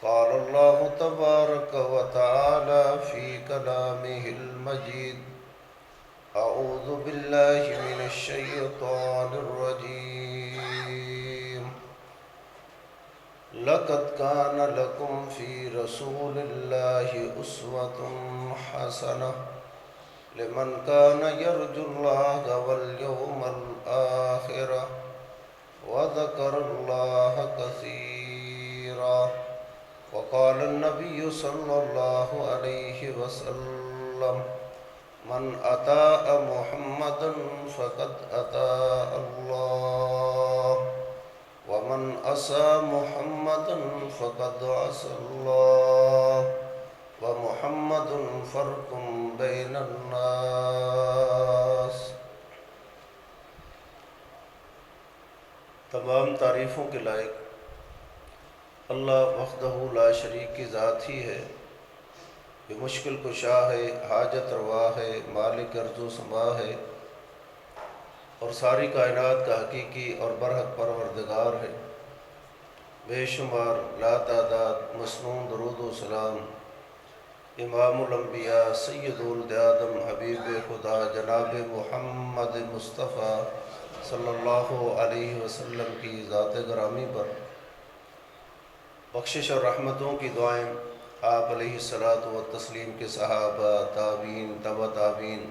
قال الله تبارك وتعالى في كلامه المجيد: أعوذ بالله من الشيطان الرجيم. لقد كان لكم في رسول الله أسوة حسنة لمن كان يرجو الله واليوم الآخر وذكر الله كثيرا. وقال النبي صلى الله عليه وسلم: من أطاع محمدا فقد أطاع الله ومن عصى محمدا فقد عصى الله ومحمد فرق بين الناس. تمام تعریفوں کے لائق اللہ وحدہ لا شریک کی ذات ہی ہے، جو مشکل کشا ہے، حاجت روا ہے، مالک ارض و سما ہے، اور ساری کائنات کا حقیقی اور برحق پروردگار ہے. بے شمار لا تعداد مسنون درود و سلام امام الانبیاء سید ولد آدم حبیب خدا جناب محمد مصطفیٰ صلی اللہ علیہ وسلم کی ذات گرامی پر بخشش اور رحمتوں کی دعائیں آپ علیہ الصلاۃ والتسلیم کے صحابہ، تابعین، تبع تابعین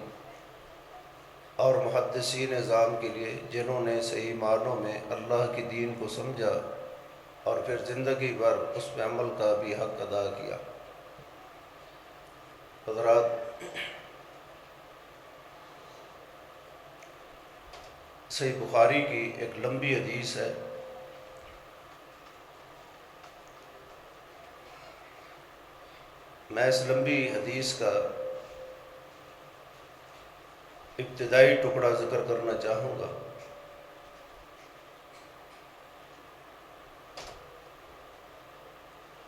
اور محدثین نظام کے لیے، جنہوں نے صحیح معنوں میں اللہ کی دین کو سمجھا اور پھر زندگی بھر اس پہ عمل کا بھی حق ادا کیا. حضرات، صحیح بخاری کی ایک لمبی حدیث ہے. میں اس لمبی حدیث کا ابتدائی ٹکڑا ذکر کرنا چاہوں گا.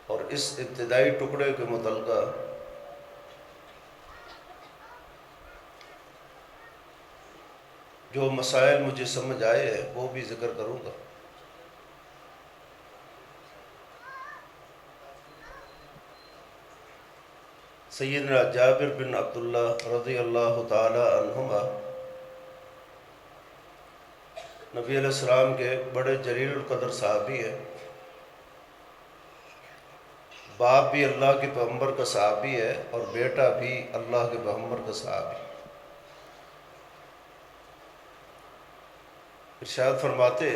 اور اس ابتدائی ٹکڑے کے متعلقہ جو مسائل مجھے سمجھ آئے ہیں وہ بھی ذکر کروں گا. سیدنا جابر بن عبداللہ رضی اللہ تعالی عنہما نبی علیہ السلام کے بڑے جلیل القدر صحابی ہیں. باپ بھی اللہ کے پیغمبر کا صحابی ہے اور بیٹا بھی اللہ کے پیغمبر کا صحابی. ارشاد فرماتے،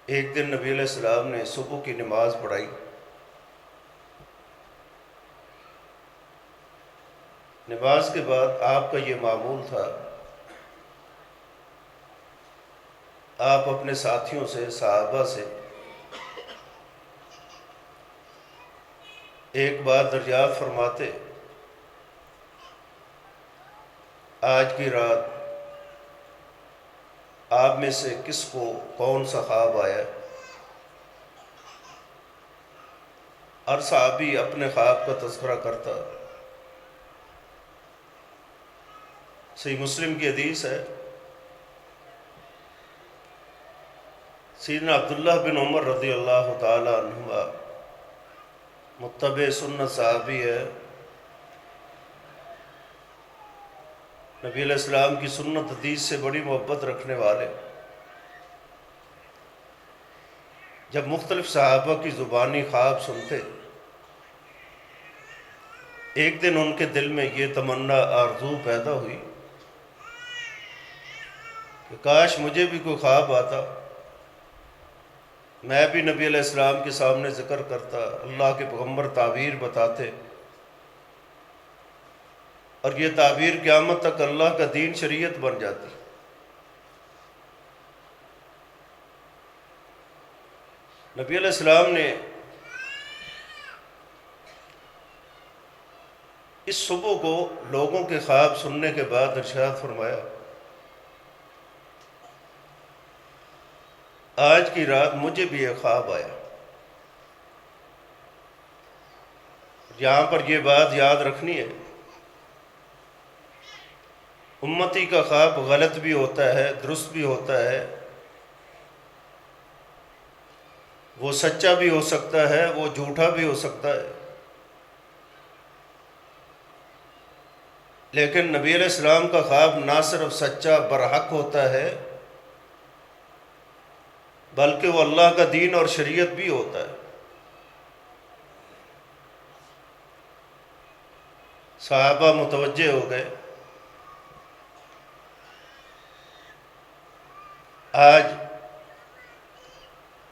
ایک دن نبی علیہ السلام نے صبح کی نماز پڑھائی. نماز کے بعد آپ کا یہ معمول تھا، آپ اپنے ساتھیوں سے، صحابہ سے ایک بات دریافت فرماتے: آج کی رات آپ میں سے کس کو کون سا خواب آیا؟ ہر صحابی اپنے خواب کا تذکرہ کرتا. صحیح مسلم کی حدیث ہے، سیدنا عبداللہ بن عمر رضی اللہ تعالی عنہما متبع سنت صحابی ہے. نبی علیہ السلام کی سنت حدیث سے بڑی محبت رکھنے والے. جب مختلف صحابہ کی زبانی خواب سنتے، ایک دن ان کے دل میں یہ تمنا آرزو پیدا ہوئی کہ کاش مجھے بھی کوئی خواب آتا، میں بھی نبی علیہ السلام کے سامنے ذکر کرتا، اللہ کے پیغمبر تعبیر بتاتے، اور یہ تعبیر قیامت تک اللہ کا دین شریعت بن جاتی. نبی علیہ السلام نے اس صبح کو لوگوں کے خواب سننے کے بعد ارشاد فرمایا: آج کی رات مجھے بھی ایک خواب آیا. یہاں پر یہ بات یاد رکھنی ہے، امتی کا خواب غلط بھی ہوتا ہے، درست بھی ہوتا ہے، وہ سچا بھی ہو سکتا ہے، وہ جھوٹا بھی ہو سکتا ہے، لیکن نبی علیہ السلام کا خواب نہ صرف سچا برحق ہوتا ہے بلکہ وہ اللہ کا دین اور شریعت بھی ہوتا ہے۔ صحابہ متوجہ ہو گئے۔ آج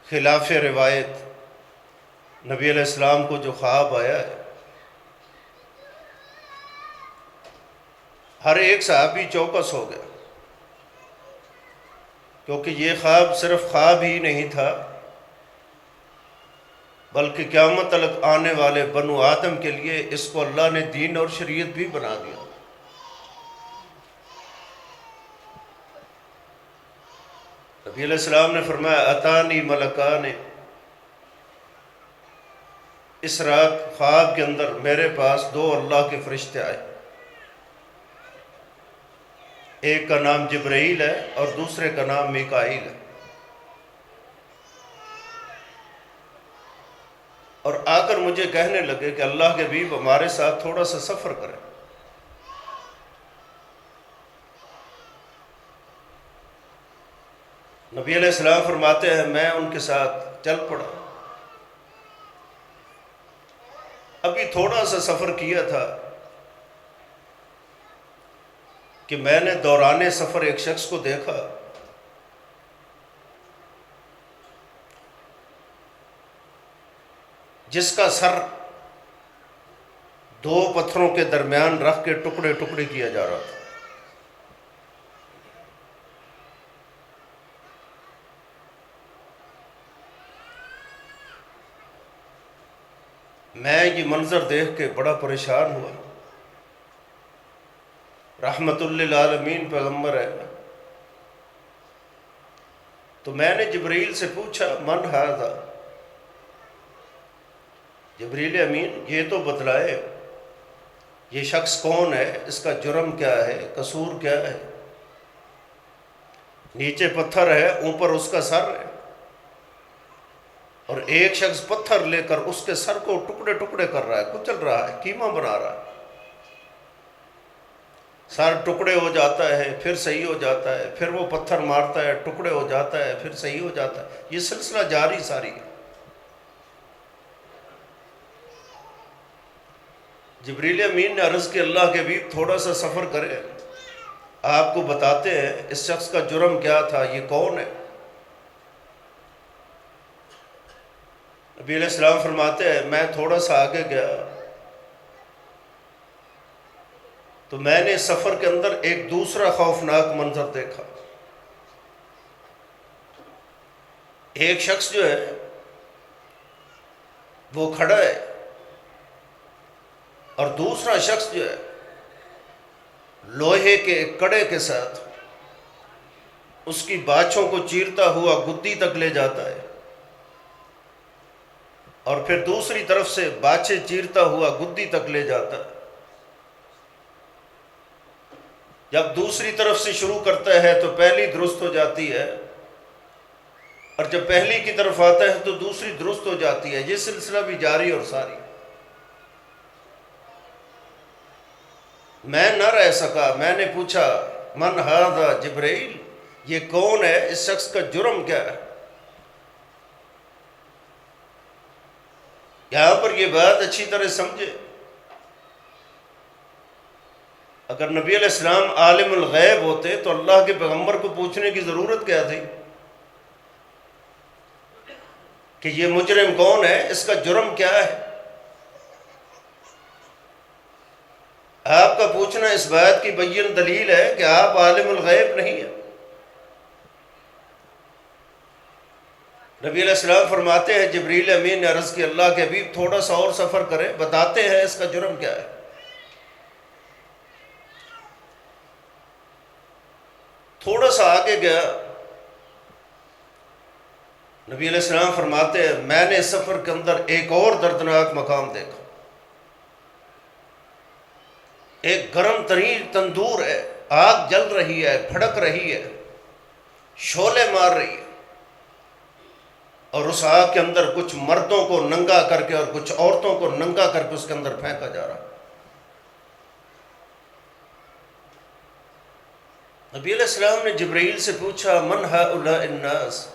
خلاف روایت نبی علیہ السلام کو جو خواب آیا ہے، ہر ایک صحابی چوکس ہو گیا، کیونکہ یہ خواب صرف خواب ہی نہیں تھا بلکہ قیامت تک آنے والے بنو آدم کے لیے اس کو اللہ نے دین اور شریعت بھی بنا دیا۔ نبی علیہ السلام نے فرمایا اتانی ملکان، اس رات خواب کے اندر میرے پاس دو اللہ کے فرشتے آئے، ایک کا نام جبرائیل ہے اور دوسرے کا نام میکائیل ہے، اور آ کر مجھے کہنے لگے کہ اللہ کے حبیب ہمارے ساتھ تھوڑا سا سفر کریں۔ نبی علیہ السلام فرماتے ہیں میں ان کے ساتھ چل پڑا۔ ابھی تھوڑا سا سفر کیا تھا کہ میں نے دوران سفر ایک شخص کو دیکھا، جس کا سر دو پتھروں کے درمیان رکھ کے ٹکڑے ٹکڑے کیا جا رہا تھا۔ میں یہ منظر دیکھ کے بڑا پریشان ہوا۔ رحمت للعالمین پیغمبر ہے، تو میں نے جبرائیل سے پوچھا من ھذا، جبریل امین یہ تو بتلائے یہ شخص کون ہے، اس کا جرم کیا ہے، قصور کیا ہے؟ نیچے پتھر ہے، اوپر اس کا سر ہے، اور ایک شخص پتھر لے کر اس کے سر کو ٹکڑے ٹکڑے کر رہا ہے، کچل رہا ہے، کیما بنا رہا ہے۔ سر ٹکڑے ہو جاتا ہے، پھر صحیح ہو جاتا ہے، پھر وہ پتھر مارتا ہے، ٹکڑے ہو جاتا ہے، پھر صحیح ہو جاتا ہے، یہ سلسلہ جاری ساری ہے۔ جبریل امین نے عرض کی اللہ کے حبیب تھوڑا سا سفر کرے، آپ کو بتاتے ہیں اس شخص کا جرم کیا تھا، یہ کون ہے۔ نبی علیہ السلام فرماتے ہیں میں تھوڑا سا آگے گیا تو میں نے سفر کے اندر ایک دوسرا خوفناک منظر دیکھا۔ ایک شخص جو ہے وہ کھڑا ہے، اور دوسرا شخص جو ہے لوہے کے کڑے کے ساتھ اس کی باچھوں کو چیرتا ہوا گدی تک لے جاتا ہے، اور پھر دوسری طرف سے باچھیں چیرتا ہوا گدی تک لے جاتا ہے۔ جب دوسری طرف سے شروع کرتا ہے تو پہلی درست ہو جاتی ہے، اور جب پہلی کی طرف آتا ہے تو دوسری درست ہو جاتی ہے، یہ سلسلہ بھی جاری اور ساری۔ میں نہ رہ سکا، میں نے پوچھا من ھذا جبرائیل، یہ کون ہے، اس شخص کا جرم کیا ہے؟ یہاں پر یہ بات اچھی طرح سمجھے، اگر نبی علیہ السلام عالم الغیب ہوتے تو اللہ کے پیغمبر کو پوچھنے کی ضرورت کیا تھی کہ یہ مجرم کون ہے، اس کا جرم کیا ہے؟ آپ کا پوچھنا اس بات کی بین دلیل ہے کہ آپ عالم الغیب نہیں ہیں۔ نبی علیہ السلام فرماتے ہیں جبریل امین نے عرض کی اللہ کے حبیب تھوڑا سا اور سفر کرے، بتاتے ہیں اس کا جرم کیا ہے۔ تھوڑا سا آگے گیا، نبی علیہ السلام فرماتے ہیں میں نے سفر کے اندر ایک اور دردناک مقام دیکھا۔ ایک گرم ترین تندور ہے، آگ جل رہی ہے، بھڑک رہی ہے، شعلے مار رہی ہے، اور اس آگ کے اندر کچھ مردوں کو ننگا کر کے اور کچھ عورتوں کو ننگا کر کے اس کے اندر پھینکا جا رہا ہے۔ نبی علیہ السلام نے جبرائیل سے پوچھا من ہؤلاء الناس،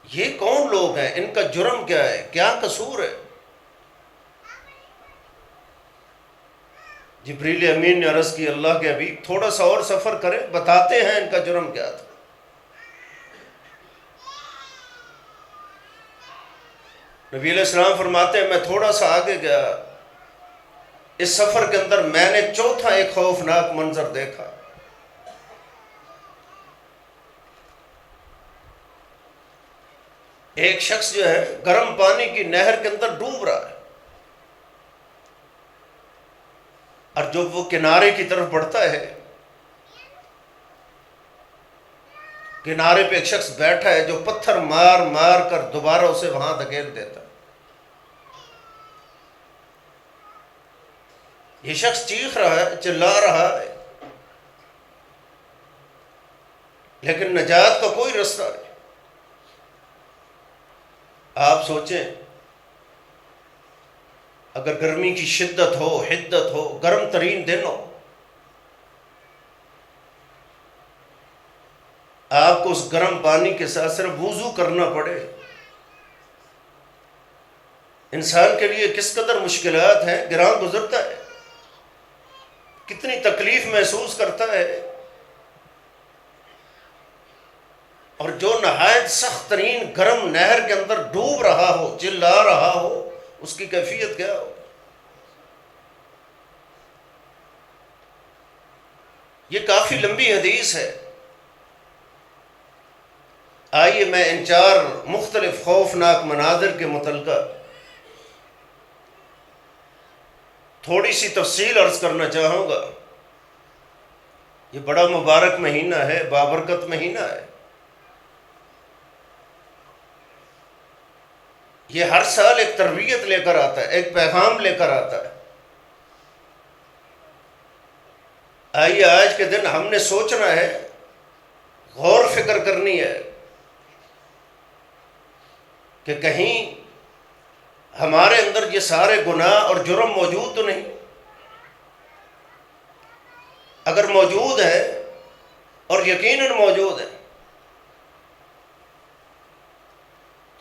یہ کون لوگ ہیں، ان کا جرم کیا ہے، کیا قصور ہے؟ جبریل امین نے عرض کی اللہ کے حبیب تھوڑا سا اور سفر کریں، بتاتے ہیں ان کا جرم کیا تھا۔ نبی علیہ السلام فرماتے ہیں میں تھوڑا سا آگے گیا، اس سفر کے اندر میں نے چوتھا ایک خوفناک منظر دیکھا۔ ایک شخص جو ہے گرم پانی کی نہر کے اندر ڈوب رہا ہے، اور جب وہ کنارے کی طرف بڑھتا ہے، کنارے پہ ایک شخص بیٹھا ہے جو پتھر مار مار کر دوبارہ اسے وہاں دھکیل دیتا ہے۔ یہ شخص چیخ رہا ہے، چلا رہا ہے، لیکن نجات کا کوئی رستہ نہیں۔ آپ سوچیں اگر گرمی کی شدت ہو، حدت ہو، گرم ترین دن ہو، آپ کو اس گرم پانی کے ساتھ صرف وضو کرنا پڑے، انسان کے لیے کس قدر مشکلات ہیں، گراں گزرتا ہے، کتنی تکلیف محسوس کرتا ہے۔ اور جو نہایت سخت ترین گرم نہر کے اندر ڈوب رہا ہو، چلا رہا ہو، اس کی کیفیت کیا ہو؟ یہ کافی لمبی حدیث ہے، آئیے میں ان چار مختلف خوفناک مناظر کے متعلقہ تھوڑی سی تفصیل عرض کرنا چاہوں گا۔ یہ بڑا مبارک مہینہ ہے، بابرکت مہینہ ہے۔ یہ ہر سال ایک تربیت لے کر آتا ہے، ایک پیغام لے کر آتا ہے۔ آئیے آج کے دن ہم نے سوچنا ہے، غور فکر کرنی ہے کہ کہیں ہمارے اندر یہ سارے گناہ اور جرم موجود تو نہیں؟ اگر موجود ہے، اور یقیناً موجود ہے،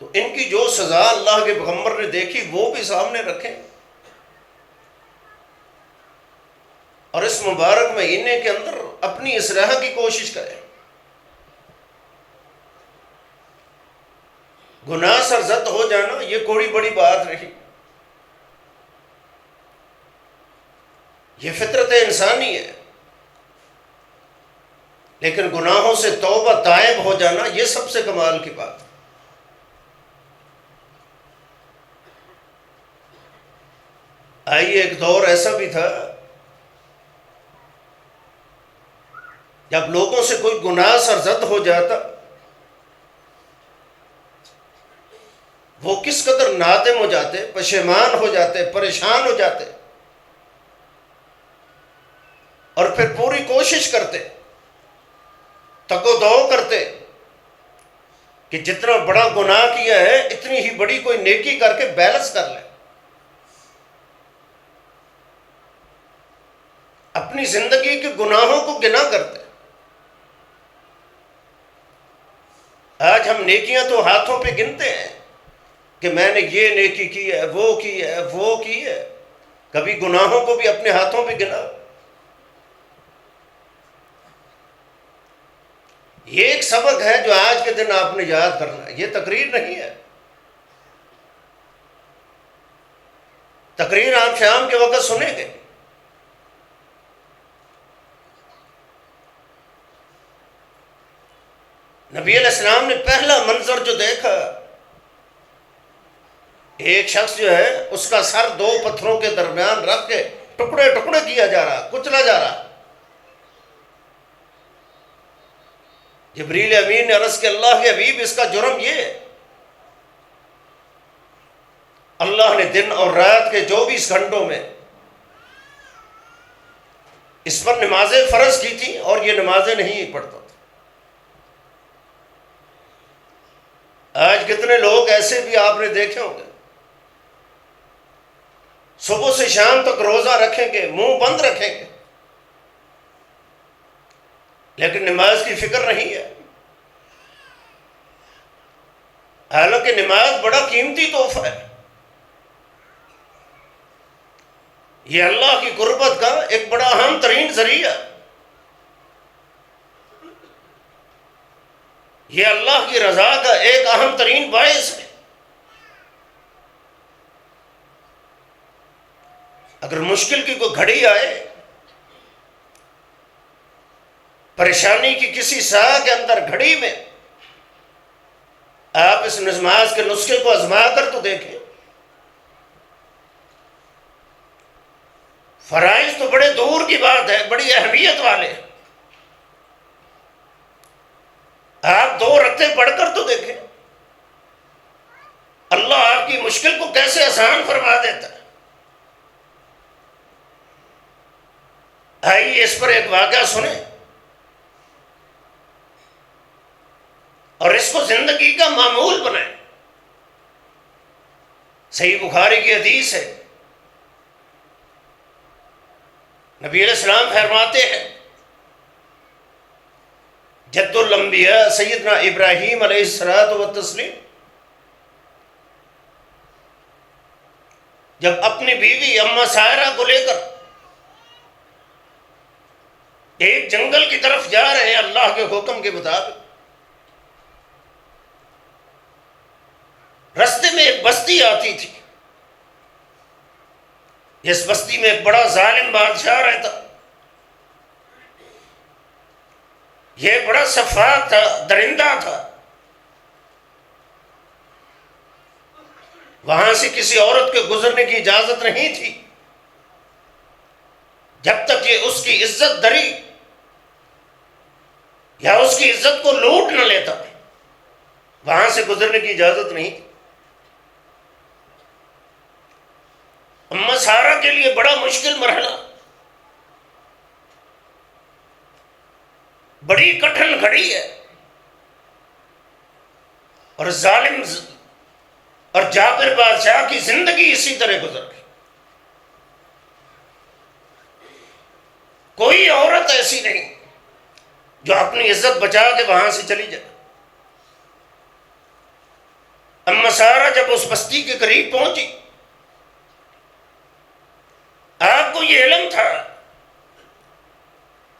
تو ان کی جو سزا اللہ کے پیغمبر نے دیکھی وہ بھی سامنے رکھیں، اور اس مبارک مہینے کے اندر اپنی اصلاح کی کوشش کریں۔ گناہ سرزد ہو جانا یہ کوئی بڑی بات نہیں، یہ فطرت انسانی ہے، لیکن گناہوں سے توبہ تائب ہو جانا یہ سب سے کمال کی بات ہے۔ آئیے ایک دور ایسا بھی تھا جب لوگوں سے کوئی گناہ سرزد ہو جاتا، وہ کس قدر نادم ہو جاتے، پشیمان ہو جاتے، پریشان ہو جاتے، اور پھر پوری کوشش کرتے، تگ و دو کرتے کہ جتنا بڑا گناہ کیا ہے اتنی ہی بڑی کوئی نیکی کر کے بیلنس کر لیں، اپنی زندگی کے گناہوں کو گنا کرتے۔ آج ہم نیکیاں تو ہاتھوں پہ گنتے ہیں کہ میں نے یہ نیکی کی ہے، وہ کی ہے، وہ کی ہے، کبھی گناہوں کو بھی اپنے ہاتھوں پہ گنا۔ یہ ایک سبق ہے جو آج کے دن آپ نے یاد کرنا ہے، یہ تقریر نہیں ہے۔ تقریر آپ شام کے وقت سنیں گے، نبی علیہ السلام نے پہلا منظر جو دیکھا، ایک شخص جو ہے اس کا سر دو پتھروں کے درمیان رکھ کے ٹکڑے ٹکڑے کیا جا رہا، کچلا جا رہا۔ جبریل امین نے عرض کہ اللہ کے حبیب اس کا جرم یہ ہے۔ اللہ نے دن اور رات کے 24 گھنٹوں میں اس پر نمازیں فرض کی تھی، اور یہ نمازیں نہیں پڑھتا تھا۔ کتنے لوگ ایسے بھی آپ نے دیکھے ہوں گے، صبح سے شام تک روزہ رکھیں گے، منہ بند رکھیں گے، لیکن نماز کی فکر نہیں ہے۔ حالانکہ نماز بڑا قیمتی تحفہ ہے، یہ اللہ کی قربت کا ایک بڑا اہم ترین ذریعہ، یہ اللہ کی رضا کا ایک اہم ترین باعث ہے۔ اگر مشکل کی کوئی گھڑی آئے، پریشانی کی کسی ساہ کے اندر گھڑی میں، آپ اس نماز کے نسخے کو آزما کر تو دیکھیں۔ فرائض تو بڑے دور کی بات ہے، بڑی اہمیت والے، آپ 2 رکعتیں پڑھ کر تو دیکھیں اللہ آپ کی مشکل کو کیسے آسان فرما دیتا ہے۔ آئیے اس پر ایک واقعہ سنیں اور اس کو زندگی کا معمول بنائیں۔ صحیح بخاری کی حدیث ہے، نبی علیہ السلام فرماتے ہیں، جد الانبیاء سیدنا ابراہیم علیہ السلام جب اپنی بیوی اما سائرہ کو لے کر ایک جنگل کی طرف جا رہے ہیں اللہ کے حکم کے مطابق، رستے میں ایک بستی آتی تھی، اس بستی میں ایک بڑا ظالم بادشاہ رہتا، یہ بڑا سفاک تھا، درندہ تھا، وہاں سے کسی عورت کے گزرنے کی اجازت نہیں تھی جب تک یہ اس کی عزت دری یا اس کی عزت کو لوٹ نہ لیتا، وہاں سے گزرنے کی اجازت نہیں تھی۔ اما سارہ کے لیے بڑا مشکل مرحلہ، بڑی کٹھن گھڑی ہے، اور ظالم اور جابر بادشاہ کی زندگی اسی طرح گزر گئی۔ کوئی عورت ایسی نہیں جو اپنی عزت بچا کے وہاں سے چلی جائے۔ اما سارہ جب اس بستی کے قریب پہنچی، آپ کو یہ علم تھا،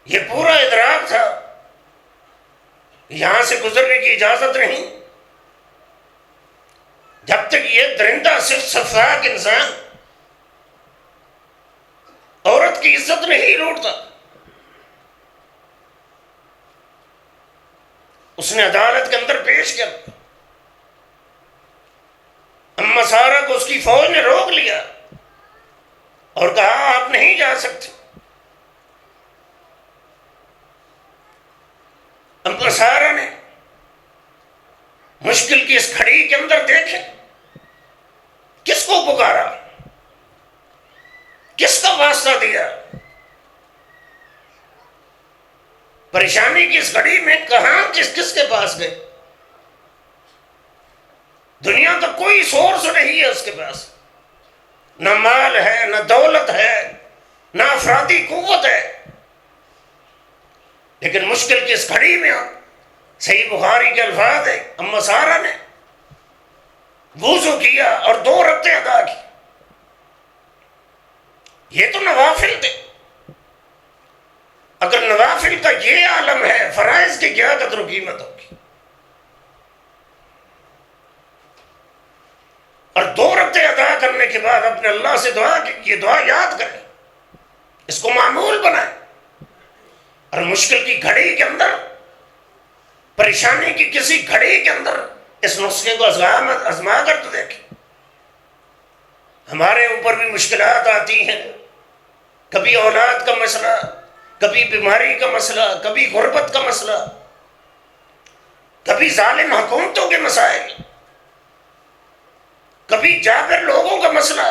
یہ پورا ادراک تھا، یہاں سے گزرنے کی اجازت نہیں جب تک یہ درندہ صرف سفاک انسان عورت کی عزت نہیں لوٹتا۔ اس نے عدالت کے اندر پیش کیا، اما سارہ کو اس کی فوج نے روک لیا اور کہا آپ نہیں جا سکتے۔ اما سارہ نے مشکل کی اس کھڑی کے اندر دیکھے کس کو پکارا، کس کا واسطہ دیا، پریشانی کی اس گھڑی میں کہاں کس کے پاس گئے۔ دنیا کا کوئی سورس نہیں ہے اس کے پاس، نہ مال ہے، نہ دولت ہے، نہ افرادی قوت ہے، لیکن مشکل کی اس گھڑی میں صحیح بخاری کے الفاظ ہے، اما سارہ نے وضو کیا اور 2 رکعتیں ادا کی۔ یہ تو نوافل تھے، اگر نوافل کا یہ عالم ہے، فرائض کی کیا قدر و قیمت ہوگی۔ اور 2 رکعتیں ادا کرنے کے بعد اپنے اللہ سے دعا کی، یہ دعا یاد کریں، اس کو معمول بنائیں، اور مشکل کی گھڑی کے اندر، پریشانی کی کسی گھڑی کے اندر اس نسخے کو آزما کر تو دیکھیں۔ ہمارے اوپر بھی مشکلات آتی ہیں، کبھی اولاد کا مسئلہ، کبھی بیماری کا مسئلہ، کبھی غربت کا مسئلہ، کبھی ظالم حکومتوں کے مسائل، کبھی جابر لوگوں کا مسئلہ۔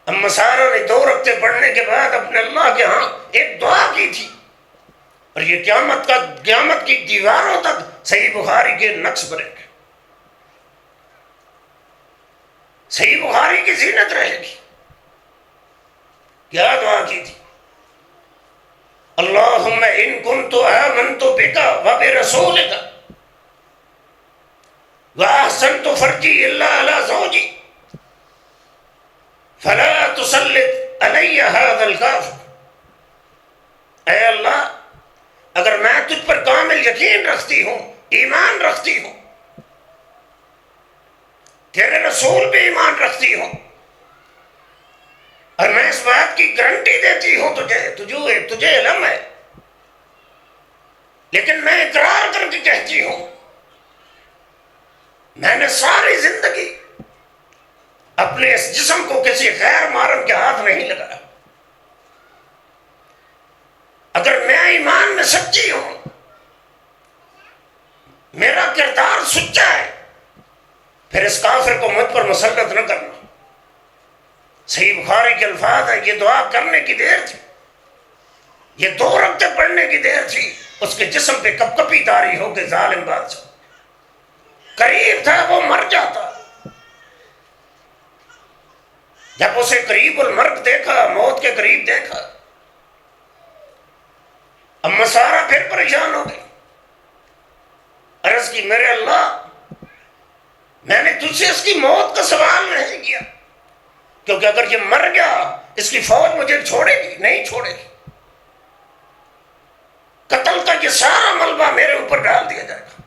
اما سارہ نے 2 رکعتیں پڑھنے کے بعد اپنے اللہ کے ہاں ایک دعا کی تھی، اور یہ قیامت کی دیواروں تک صحیح بخاری کے نقش بنے گے، صحیح بخاری کی زینت رہے گی۔ کیا دعا کی تھی؟ اللہم ان کنت آمنت بک وبرسولک واحسنت فرجی الا علی زوجی فلا تسلط علی هذا الکافر۔ اے اللہ، اگر میں تجھ پر کامل یقین رکھتی ہوں، ایمان رکھتی ہوں، تیرے رسول پہ ایمان رکھتی ہوں، اور میں اس بات کی گارنٹی دیتی ہوں تجھے علم ہے، لیکن میں اقرار کر کے کہتی ہوں، میں نے ساری زندگی اپنے اس جسم کو کسی غیر محرم کے ہاتھ نہیں لگایا۔ اگر میں ایمان میں سچی ہوں، میرا کردار سچا ہے، پھر اس کافر کو مجھ پر مسلط نہ کرنا۔ صحیح بخاری کے الفاظ ہے، یہ دعا کرنے کی دیر تھی، یہ 2 رکعتیں پڑھنے کی دیر تھی، اس کے جسم پہ کپ کپی طاری ہو کے ظالم بادشاہ قریب تھا وہ مر جاتا۔ جب اسے قریب المرگ دیکھا، موت کے قریب دیکھا، اما سارا پھر پریشان ہو گئی، عرض کی میرے اللہ، میں نے تجھ سے اس کی موت کا سوال نہیں کیا، کیونکہ اگر یہ مر گیا اس کی فوج مجھے چھوڑے گی نہیں، چھوڑے گی، قتل کا یہ سارا ملبہ میرے اوپر ڈال دیا جائے گا،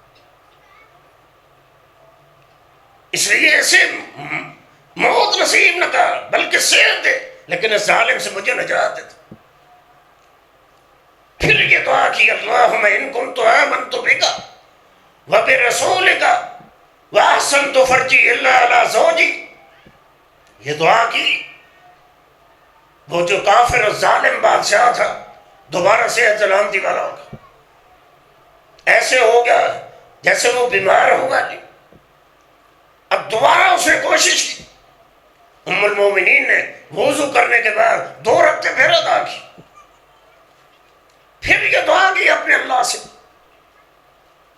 اس لیے اسے موت نصیب نہ کر بلکہ صحت دے، لیکن اس ظالم سے مجھے نجات دے۔ پھر یہ دعا کی، اللہم ان کنت آمنت بک وبرسولک واحسنت فرجی الا علی زوجی۔ یہ دعا کی، وہ جو کافر اور ظالم بادشاہ تھا دوبارہ صحت سلامتی والا ہوگا، ایسے ہو گیا جیسے وہ بیمار ہوگا نہیں۔ اب دوبارہ اس نے کوشش کی، ام المومنین نے وضو کرنے کے بعد 2 رکعتیں پھر ادا کی، پھر یہ دعا کی اپنے اللہ سے،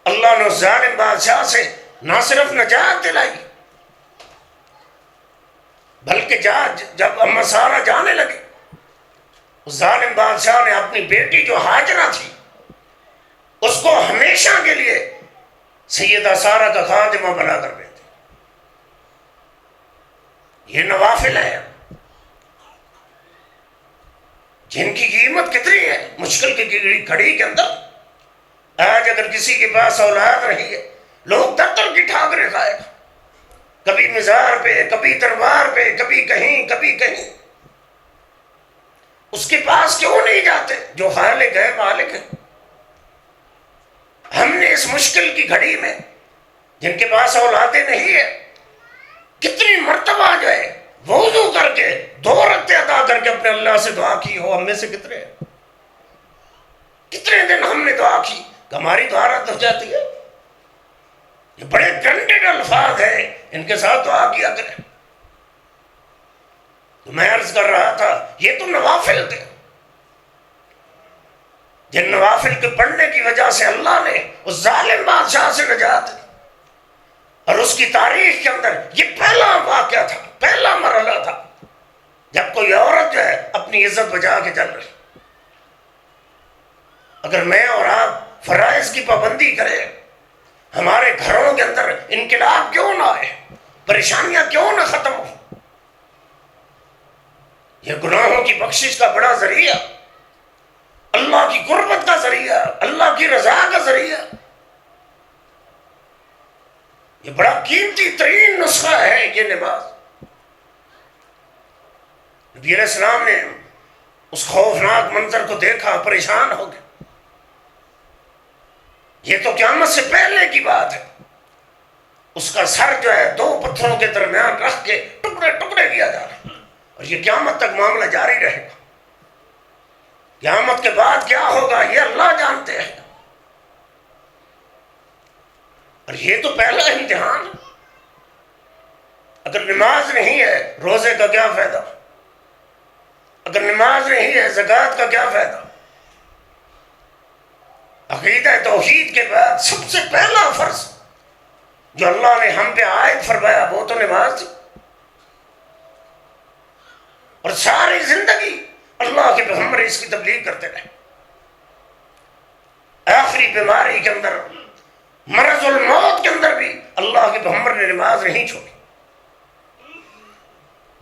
اللہ نے ظالم بادشاہ سے نہ صرف نجات دلائی، بلکہ جب اما سارا جانے لگے، ظالم بادشاہ نے اپنی بیٹی جو ہاجرہ تھی اس کو ہمیشہ کے لیے سیدہ سارا کا خادمہ بنا کر دیا۔ یہ نوافل ہے جن کی قیمت کتنی ہے مشکل کی گھڑی کے اندر۔ آج اگر کسی کے پاس اولاد رہی ہے، لوگ در کی ٹھاکریں کھائے گا، کبھی مزار پہ، کبھی دربار پہ، کبھی کہیں۔ اس کے پاس کیوں نہیں جاتے جو خالق ہے، مالک ہے؟ ہم نے اس مشکل کی گھڑی میں جن کے پاس اولادیں نہیں ہے، کتنی مرتبہ جو ہے وضو کر کے 2 رکعتیں ادا کر کے اپنے اللہ سے دعا کی ہو۔ ہم میں سے کتنے دن ہم نے دعا کی کہ ہماری دعا رد ہو جاتی ہے؟ یہ بڑے گرینڈڈ الفاظ ہیں، ان کے ساتھ دعا کیا کریں۔ تو میں عرض کر رہا تھا، یہ تو نوافل تھے، جن نوافل کے پڑھنے کی وجہ سے اللہ نے اس ظالم بادشاہ سے نجات دی، اور اس کی تاریخ کے اندر یہ پہلا واقعہ تھا، پہلا مرحلہ تھا جب کوئی عورت جو ہے اپنی عزت بچا کے چل رہی۔ اگر میں اور آپ فرائض کی پابندی کریں، ہمارے گھروں کے اندر انقلاب کیوں نہ آئے، پریشانیاں کیوں نہ ختم ہو؟ یہ گناہوں کی بخشش کا بڑا ذریعہ، اللہ کی قربت کا ذریعہ، اللہ کی رضا کا ذریعہ، یہ بڑا قیمتی ترین نسخہ ہے یہ نماز۔ نبی علیہ السلام نے اس خوفناک منظر کو دیکھا، پریشان ہو گئے۔ یہ تو قیامت سے پہلے کی بات ہے، اس کا سر جو ہے 2 پتھروں کے درمیان رکھ کے ٹکڑے ٹکڑے کیا جا رہا ہے، اور یہ قیامت تک معاملہ جاری رہے گا۔ قیامت کے بعد کیا ہوگا یہ اللہ جانتے ہیں، اور یہ تو پہلا امتحان۔ اگر نماز نہیں ہے روزے کا کیا فائدہ؟ اگر نماز نہیں ہے زکوٰۃ کا کیا فائدہ؟ عقیدہ توحید کے بعد سب سے پہلا فرض جو اللہ نے ہم پہ عائد فرمایا وہ تو نماز تھی، اور ساری زندگی اللہ کے پیغمبر اس کی تبلیغ کرتے رہے. آخری بیماری کے اندر، مرض الموت کے اندر بھی اللہ کے پیغمبر نے نماز نہیں چھوڑی.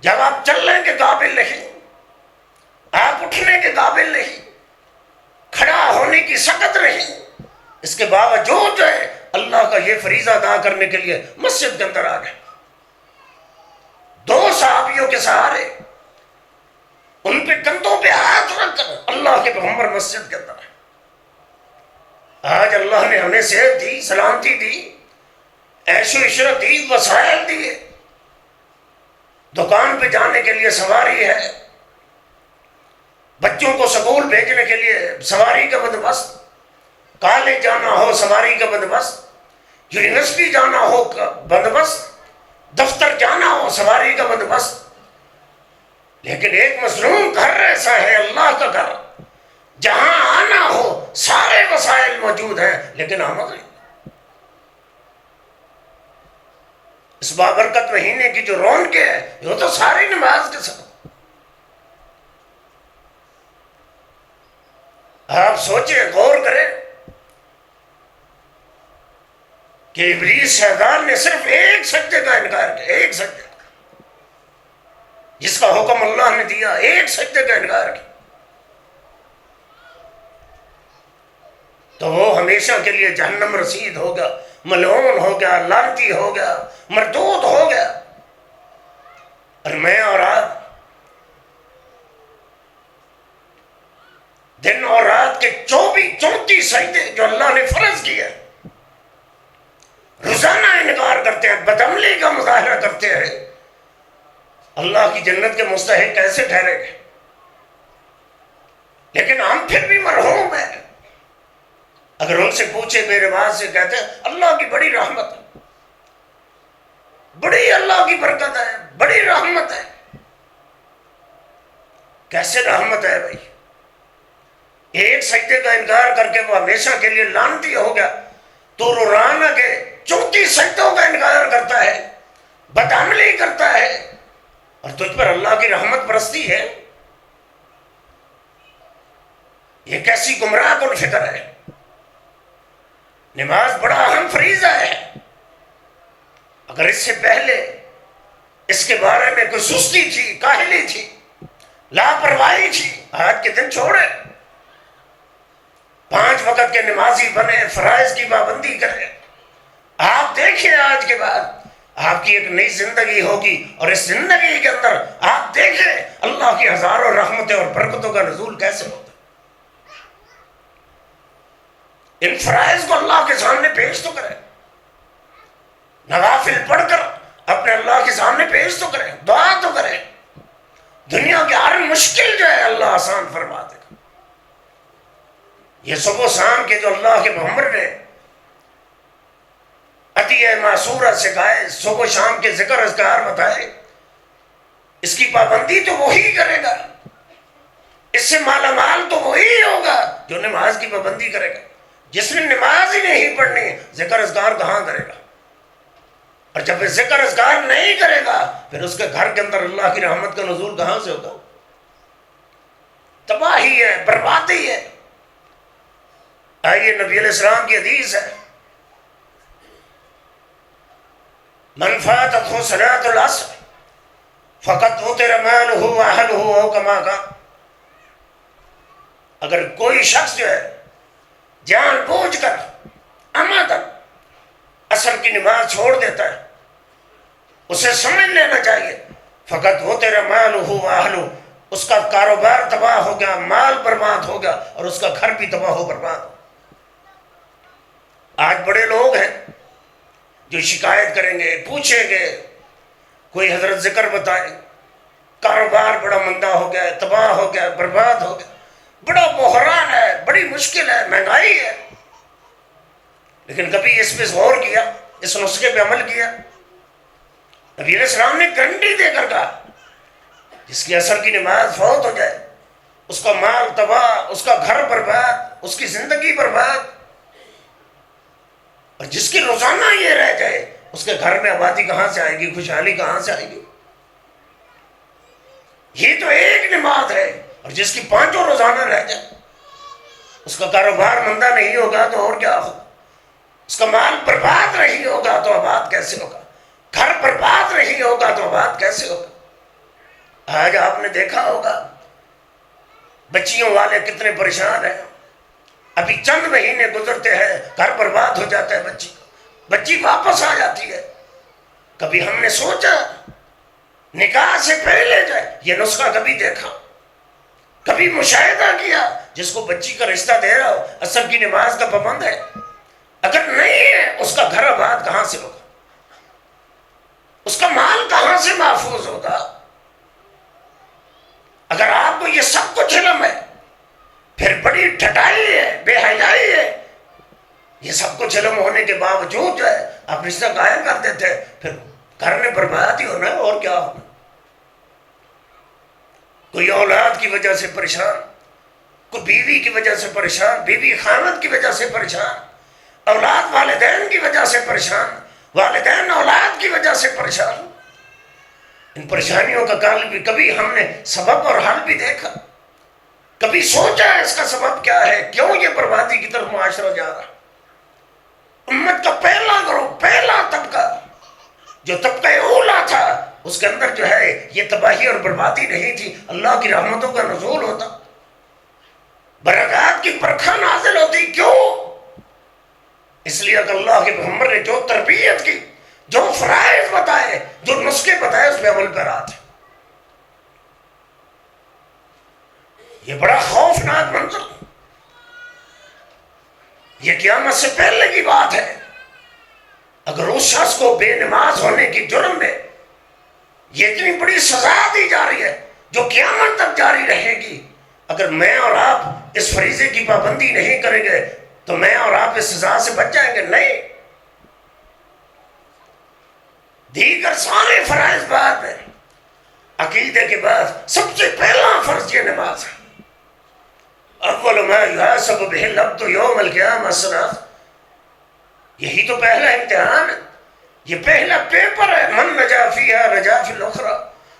جب آپ چلنے کے قابل نہیں، آپ اٹھنے کے قابل نہیں، کھڑا ہونے کی سکت نہیں، اس کے باوجود جو ہے اللہ کا یہ فریضہ ادا کرنے کے لیے مسجد کے اندر آ گئے. 2 صحابیوں کے سہارے، ان پہ کندھوں پہ ہاتھ رکھ کر اللہ کے پیغمبر مسجد کے اندر آئے. آج اللہ نے ہمیں صحت دی، سلامتی دی، عیش و عشرت دی، وسائل دیے، دکان پہ جانے کے لیے سواری ہے، بچوں کو سکول بھیجنے کے لیے سواری کا بندوبست، کالج جانا ہو سواری کا بندوبست، یونیورسٹی جانا ہو بندوبست، دفتر جانا ہو سواری کا بندوبست. لیکن ایک مظلوم گھر ایسا ہے اللہ کا گھر جہاں آنا ہو سارے وسائل موجود ہیں لیکن آمد نہیں. اس بابرکت مہینے کی جو رونق ہے وہ تو ساری نماز کے سبب. آپ سوچیں، غور کریں کہ ابلیس شیطان نے صرف ایک سجدے کا انکار کیا، ایک سجدے کا، جس کا حکم اللہ نے دیا، ایک سجدے کا انکار کیا، تو وہ ہمیشہ کے لیے جہنم رسید ہوگا، ملعون ہو گیا، لعنتی ہو گیا، مردود ہو گیا. اور میں اور آپ دن اور رات کے 24-34 سجدے جو اللہ نے فرض کیا روزانہ انکار کرتے ہیں، بدعملی کا مظاہرہ کرتے ہیں. اللہ کی جنت کے مستحق کیسے ٹھہرے گے؟ لیکن ہم پھر بھی مرحوم ہیں. اگر ان سے پوچھے بے رواج سے، کہتے ہیں اللہ کی بڑی رحمت ہے، بڑی اللہ کی برکت ہے، بڑی رحمت ہے. کیسے رحمت ہے بھائی؟ ایک سجدے کا انکار کر کے وہ ہمیشہ کے لیے لعنتی ہو گیا. تو روزانہ کے 34 سجدوں کا انکار کرتا ہے، بدعملی کرتا ہے، اور تجھ پر اللہ کی رحمت برستی ہے. یہ کیسی گمراہ کن فکر ہے؟ نماز بڑا اہم فریضہ ہے. اگر اس سے پہلے اس کے بارے میں کوئی سستی تھی، کاہلی تھی، لاپرواہی تھی، آج کے دن چھوڑے. 5 وقت کے نمازی بنے، فرائض کی پابندی کریں. آپ دیکھیں آج کے بعد آپ کی ایک نئی زندگی ہوگی، اور اس زندگی کے اندر آپ دیکھیں اللہ کی ہزاروں رحمتیں اور برکتوں کا نزول کیسے ہوتا ہے. ان فرائض کو اللہ کے سامنے پیش تو کریں، نوافل پڑھ کر اپنے اللہ کے سامنے پیش تو کریں، دعا تو کریں. دنیا کے ہر مشکل جو ہے اللہ آسان فرما دے گا. یہ صبح و شام کے جو اللہ کے پیغمبر نے عطیہ معصورہ سکھائے، صبح و شام کے ذکر اذکار بتائے، اس کی پابندی تو وہی کرے گا، اس سے مالا مال تو وہی ہوگا جو نماز کی پابندی کرے گا. جس نے نماز ہی نہیں پڑھنی ذکر اذکار کہاں کرے گا؟ اور جب وہ ذکر اذکار نہیں کرے گا پھر اس کے گھر کے اندر اللہ کی رحمت کا نزول کہاں سے ہوگا؟ تباہی ہے، بربادی ہے. آئیے نبی علیہ السلام کی حدیث ہے، من فاتته صلاۃ العصر فقد وتر مالہ واہلہ او کما قال. اگر کوئی شخص جو ہے جان بوجھ کر عمدن عصر کی نماز چھوڑ دیتا ہے، اسے سمجھ لینا چاہیے فقط وتر مالہ واہلہ، اس کا کاروبار تباہ ہو گیا، مال برباد ہو گیا، اور اس کا گھر بھی تباہ و برباد ہو. آج بڑے لوگ ہیں جو شکایت کریں گے، پوچھیں گے، کوئی حضرت ذکر بتائے، کاروبار بڑا مندہ ہو گیا، تباہ ہو گیا، برباد ہو گیا، بڑا بحران ہے، بڑی مشکل ہے، مہنگائی ہے. لیکن کبھی اس پہ غور کیا، اس نسخے پہ عمل کیا؟ نبی علیہ السلام نے گارنٹی دے کر کہا جس کی عصر کی نماز فوت ہو جائے اس کا مال تباہ، اس کا گھر برباد، اس کی زندگی برباد. اور جس کی روزانہ یہ رہ جائے اس کے گھر میں آبادی کہاں سے آئے گی، خوشحالی کہاں سے آئے گی؟ یہ تو ایک نماز ہے، اور جس کی 5 روزانہ رہ جائے اس کا کاروبار مندہ نہیں ہوگا تو اور کیا ہوگا؟ اس کا مال برباد نہیں ہوگا تو آباد کیسے ہوگا؟ گھر برباد نہیں ہوگا تو آباد کیسے ہوگا؟ آج آپ نے دیکھا ہوگا بچیوں والے کتنے پریشان ہیں، ابھی چند مہینے گزرتے ہیں گھر برباد ہو جاتا ہے، بچی واپس آ جاتی ہے۔ کبھی ہم نے سوچا نکاح سے پہلے جائے یہ نسخہ کبھی دیکھا، کبھی مشاہدہ کیا؟ جس کو بچی کا رشتہ دے رہا ہو عصر کی نماز کا پابند ہے، اگر نہیں ہے اس کا گھر آباد کہاں سے ہوگا؟ اس کا مال کہاں سے محفوظ ہوگا؟ اگر آپ کو یہ سب کچھ علم ہے پھر بڑی ٹھٹائی ہے، بے حیائی ہے، یہ سب کچھ علم ہونے کے باوجود جو ہے آپ رشتہ قائم کر دیتے، پھر گھر میں برباد ہی ہونا ہے اور کیا ہونا؟ کوئی اولاد کی وجہ سے پریشان، کوئی بیوی کی وجہ سے پریشان، بیوی خاوند کی وجہ سے پریشان، اولاد والدین کی وجہ سے پریشان، والدین اولاد کی وجہ سے پریشان۔ ان پریشانیوں کا کبھی ہم نے سبب اور حل بھی دیکھا؟ کبھی سوچا اس کا سبب کیا ہے؟ کیوں یہ بربادی کی طرف معاشرہ جا رہا؟ امت کا پہلا گروہ، پہلا طبقہ جو طبقہ اولا تھا، اس کے اندر جو ہے یہ تباہی اور بربادی نہیں تھی، اللہ کی رحمتوں کا نزول ہوتا، برکات کی برکھا نازل ہوتی۔ کیوں؟ اس لیے کہ اللہ کے پیغمبر نے جو تربیت کی، جو فرائض بتائے، جو نسخے بتائے، اس پہ عمل کر رہا تھا۔ یہ بڑا خوفناک منظر، یہ قیامت سے پہلے کی بات ہے۔ اگر اس شخص کو بے نماز ہونے کی جرم میں یہ اتنی بڑی سزا دی جا رہی ہے جو قیامت تک جاری رہے گی، اگر میں اور آپ اس فریضے کی پابندی نہیں کریں گے تو میں اور آپ اس سزا سے بچ جائیں گے؟ نہیں، دیگر سارے فرائض بعد میں، عقیدے کے بعد سب سے پہلا فرض یہ نماز ہے۔ اول ما یحاسب بہ العبد یوم القیامہ الصلاۃ، یہی تو پہلا امتحان ہے، یہ پہلا پیپر ہے۔ من نجا فیہا نجا فی الاخری،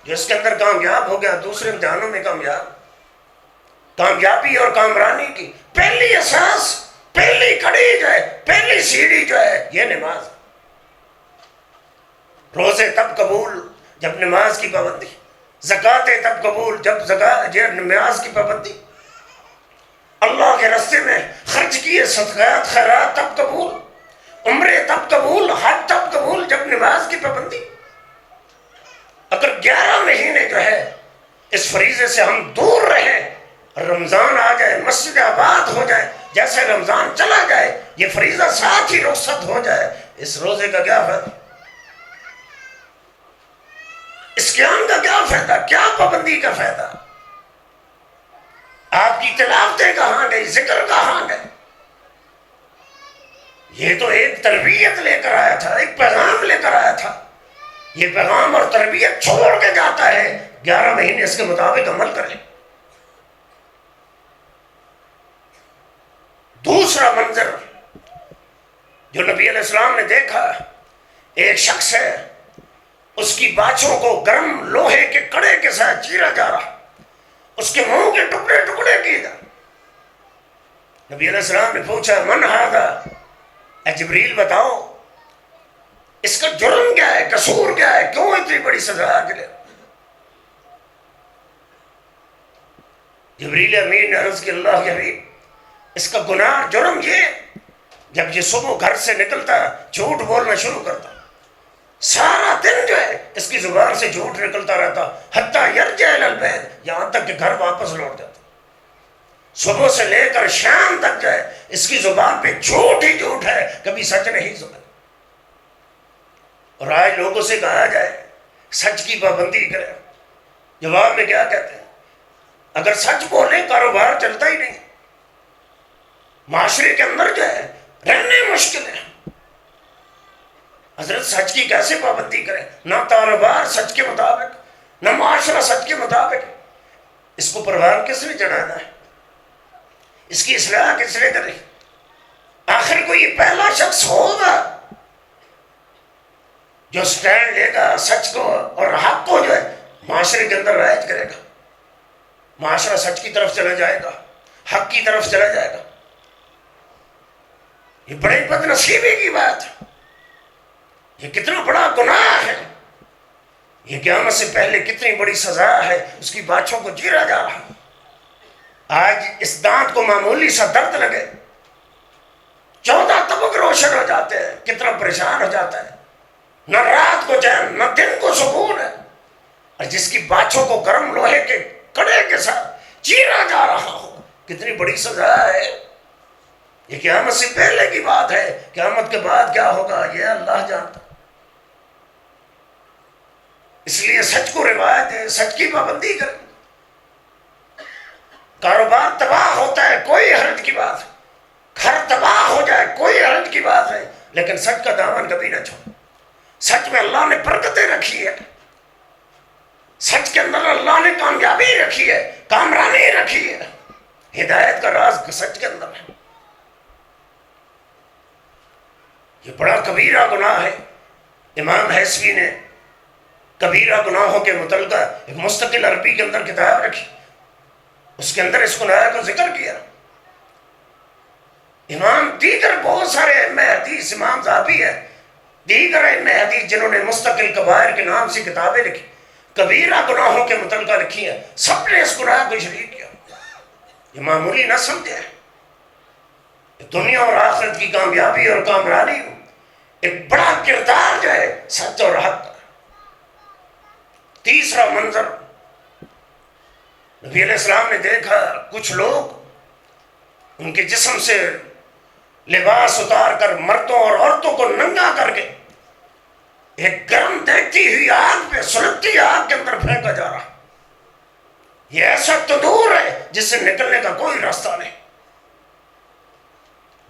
جو اس کے اندر کامیاب ہو گیا دوسرے امتحانوں میں کامیابی اور کامرانی کی پہلی اساس، پہلی کڑی جو ہے، پہلی سیڑھی جو ہے یہ نماز۔ روزے تب قبول جب نماز کی پابندی، زکوٰۃ تب قبول جب نماز کی پابندی، اللہ کے راستے میں خرچ کیے صدقات خیرات تب قبول، عمرے تب قبول، حج تب قبول جب نماز کی پابندی۔ اگر 11 مہینے جو ہے اس فریضے سے ہم دور رہیں، رمضان آ جائے، مسجد آباد ہو جائے، جیسے رمضان چلا جائے یہ فریضہ ساتھ ہی رخصت ہو جائے، اس روزے کا کیا فائدہ؟ اس قیام کا کیا فائدہ؟ کیا پابندی کا فائدہ؟ آپ کی تلاوتیں کہاں گئی؟ ذکر کہاں گئے؟ یہ تو ایک تربیت لے کر آیا تھا، ایک پیغام لے کر آیا تھا، یہ پیغام اور تربیت چھوڑ کے جاتا ہے 11 مہینے اس کے مطابق عمل کریں۔ دوسرا منظر جو نبی علیہ السلام نے دیکھا، ایک شخص ہے، اس کی باچھوں کو گرم لوہے کے کڑے کے ساتھ چیرا جا رہا، اس کے منہ کے ٹکڑے ٹکڑے کیے جا۔ نبی علیہ السلام نے پوچھا من ھذا، اے جبریل بتاؤ اس کا جرم کیا ہے، قصور کیا ہے، کیوں اتنی بڑی سزا کے لیے؟ جبریل امین نے عرض کی اللہ کے حبیب اس کا گناہ جرم یہ، جب یہ صبح گھر سے نکلتا جھوٹ بولنا شروع کرتا، سارا دن جو ہے اس کی زبان سے جھوٹ نکلتا رہتا، حتیٰ یرجع الی البیت، یہاں تک کہ گھر واپس لوٹ جاتا۔ صبح سے لے کر شام تک جو ہے اس کی زبان پہ جھوٹ ہی جھوٹ ہے، کبھی سچ نہیں سنا۔ اور آج لوگوں سے کہا جائے سچ کی پابندی کریں، جواب میں کیا کہتے ہیں؟ اگر سچ بولیں کاروبار چلتا ہی نہیں، معاشرے کے اندر جو ہے رہنے مشکل ہے۔ حضرت سچ کی کیسے پابندی کریں؟ نہ کاروبار سچ کے مطابق، نہ معاشرہ سچ کے مطابق، اس کو پروان کس نے چڑھانا ہے؟ اس کی اصلاح کس نے کرے؟ آخر کوئی کوئی پہلا شخص ہوگا جو سٹینڈ لے گا سچ کو اور حق کو جو ہے معاشرے کے اندر رائج کرے گا. معاشرہ سچ کی طرف چلا جائے گا, حق کی طرف چلا جائے گا. یہ بڑے بد نصیبی کی بات ہے. یہ کتنا بڑا گناہ ہے. یہ قیامت سے پہلے کتنی بڑی سزا ہے, اس کی باتوں کو چیرا جا رہا. آج اس دانت کو معمولی سا درد لگے 14 طبق روشن ہو جاتے ہیں, کتنا پریشان ہو جاتا ہے. نہ رات کو چین نہ دن کو سکون ہے. اور جس کی باتوں کو گرم لوہے کے کڑے کے ساتھ چیرا جا رہا ہو, کتنی بڑی سزا ہے. یہ قیامت سے پہلے کی بات ہے. قیامت کے بعد کیا ہوگا یہ اللہ جانتا. اس لیے سچ کو روایت ہے, سچ کی پابندی کریں. کاروبار تباہ ہوتا ہے کوئی حرج کی بات ہے, گھر تباہ ہو جائے کوئی حرج کی بات ہے, لیکن سچ کا دامن کبھی نہ چھوڑو. سچ میں اللہ نے برکتیں رکھی ہے. سچ کے اندر اللہ نے کامیابی رکھی ہے, کامرانی رکھی ہے. ہدایت کا راز سچ کے اندر ہے. یہ بڑا کبیرہ گناہ ہے. امام حیثوی نے کبیرہ گناہوں کے متعلقہ ایک مستقل عربی کے اندر کتاب رکھی, اس کے اندر اس گناہ کو ذکر کیا. امام دیگر بہت سارے ائمہ حدیث, امام ذہبی ہے, دیگر ائمہ حدیث جنہوں نے مستقل کبائر کے نام سے کتابیں لکھی, کبیرہ گناہوں کے متعلقہ لکھی ہیں, سب نے اس گناہ کو شریک کیا. یہ معمولی نہ سمجھے. دنیا اور آخرت کی کامیابی اور کامرانی ایک بڑا کردار جو ہے سچ اور حق کا. تیسرا منظر, نبی علیہ السلام نے دیکھا کچھ لوگ ان کے جسم سے لباس اتار کر مردوں اور عورتوں کو ننگا کر کے ایک گرم دیکھتی ہوئی آگ پہ, سلگتی آگ کے اندر پھینکا جا رہا. یہ ایسا تندور ہے جس سے نکلنے کا کوئی راستہ نہیں.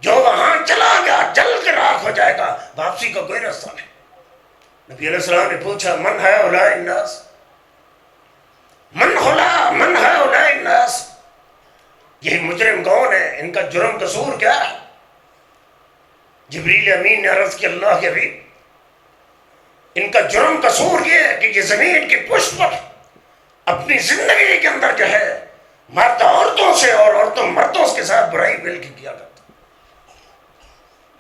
جو وہاں چلا گیا جل کے راکھ ہو جائے گا, واپسی کا کوئی راستہ نہیں. نبی علیہ السلام نے پوچھا من ہے اولئک الناس, من ہے اولئک الناس, یہ مجرم کون ہے, ان کا جرم قصور کیا ہے؟ جبریل امین نے عرض کی اللہ کے حبیب, ان کا جرم قصور یہ ہے کہ یہ زمین کی پشت پر اپنی زندگی کے اندر جو ہے مرد عورتوں سے اور عورتوں مردوں کے ساتھ برائی مل کے کیا کرتا.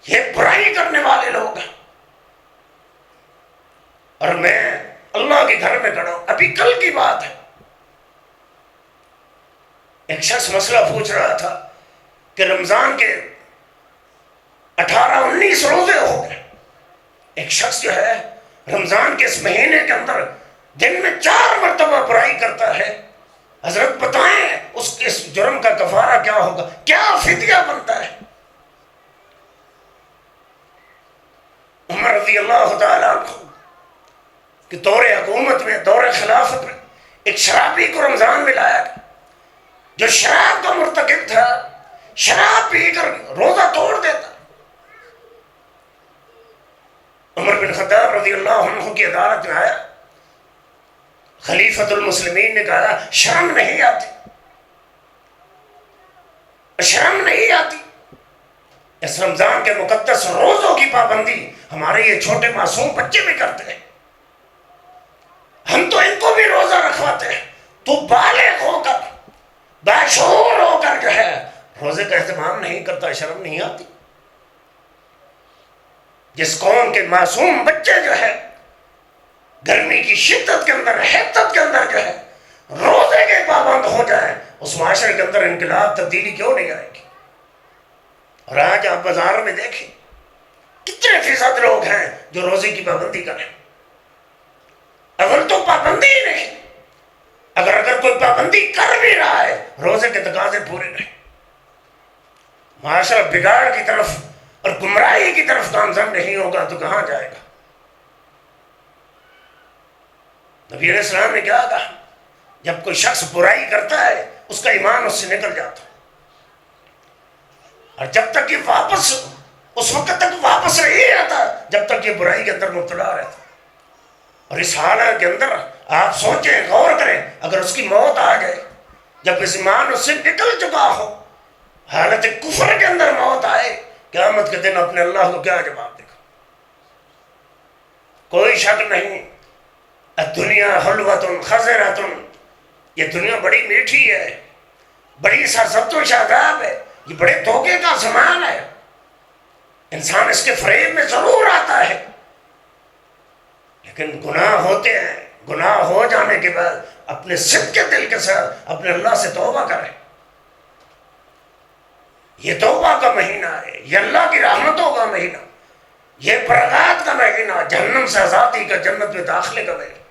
یہ برائی کرنے والے لوگ ہیں. اور میں اللہ کے گھر میں کھڑا ہوں, ابھی کل کی بات ہے, ایک شخص مسئلہ پوچھ رہا تھا کہ رمضان کے 18-19 روزے ہو گئے. ایک شخص جو ہے رمضان کے اس مہینے کے اندر دن میں 4 مرتبہ برائی کرتا ہے. حضرت بتائیں اس جرم کا کفارہ کیا ہوگا, کیا فدیہ بنتا ہے؟ عمر رضی اللہ تعالیٰ عنہ کہ دور حکومت میں, دور خلافت میں ایک شرابی کو رمضان میں لایا گیا جو شراب کا مرتکب تھا. شراب پی کر روزہ توڑ دیتا. عمر بن خطاب رضی اللہ عنہ کی عدالت میں آیا. خلیفۃ المسلمین نے کہا شرم نہیں آتی, شرم نہیں آتی. اس رمضان کے مقدس روزوں کی پابندی ہمارے یہ چھوٹے معصوم بچے بھی کرتے ہیں. ہم تو ان کو بھی روزہ رکھواتے ہیں. تو بالغ ہو کر باشعور ہو کر جو ہے روزے کا اہتمام نہیں کرتا, شرم نہیں آتی؟ جس قوم کے معصوم بچے جو ہے گرمی کی شدت کے اندر, حدت کے اندر جو ہے روزے کے پابند ہو جائیں, اس معاشرے کے اندر انقلاب تبدیلی کیوں نہیں آئے گی؟ اور آج آپ بازار میں دیکھیں کتنے فیصد لوگ ہیں جو روزے کی پابندی کریں. اگر تو پابندی ہی نہیں, اگر کوئی پابندی کر بھی رہا ہے روزے کے تقاضے پورے نہیں, معاشرہ بگاڑ کی طرف اور گمراہی کی طرف گامزن نہیں ہوگا تو کہاں جائے گا؟ نبی علیہ السلام نے کیا کہا, جب کوئی شخص برائی کرتا ہے اس کا ایمان اس سے نکل جاتا, اور جب تک یہ واپس, اس وقت تک واپس نہیں آتا جب تک یہ برائی کے اندر مبتلا رہتا. اور اس حالت کے اندر آپ سوچیں, غور کریں, اگر اس کی موت آ جائے جب اس ایمان اس سے نکل چکا ہو, حالت کفر کے اندر موت آئے, قیامت کے دن اپنے اللہ کو کیا جواب دے گا؟ کوئی شک نہیں، الدنیا حلوۃ خضرۃ، یہ دنیا بڑی میٹھی ہے، بڑی سرسبز و شاداب ہے، یہ بڑے دھوکے کا زمان ہے، انسان اس کے فریب میں ضرور آتا ہے، لیکن گناہ ہوتے ہیں، گناہ ہو جانے کے بعد اپنے صدق کے دل کے ساتھ اپنے اللہ سے توبہ کریں۔ یہ توبہ کا مہینہ ہے، یہ اللہ کی رحمتوں کا مہینہ، یہ برکات کا مہینہ، جہنم سے آزادی کا، جنت میں داخلے کا مہینہ۔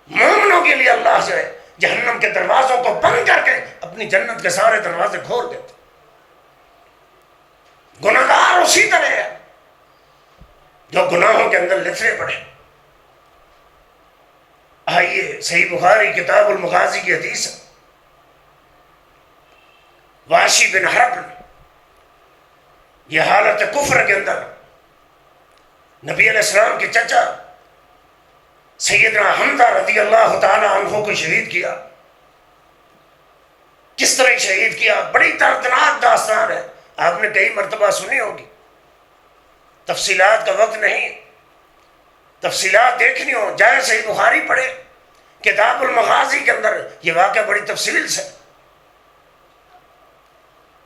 مومنوں کے لیے اللہ جو ہے جہنم کے دروازوں کو بند کر کے اپنی جنت کے سارے دروازے کھول دیتے۔ گناہگار اسی طرح ہے جو گناہوں کے اندر لتڑے پڑے۔ آئیے صحیح بخاری کتاب المغازی کی حدیث ہے، وحشی بن حرب یہ حالت کفر کے اندر نبی علیہ السلام کے چچا سیدنا حمزہ رضی اللہ تعالی عنہ کو شہید کیا۔ کس طرح شہید کیا؟ بڑی دردناک داستان ہے، آپ نے کئی مرتبہ سنی ہوگی، تفصیلات کا وقت نہیں، تفصیلات دیکھنی ہو جائے صحیح بخاری پڑھے، کتاب المغازی کے اندر یہ واقعہ بڑی تفصیل سے،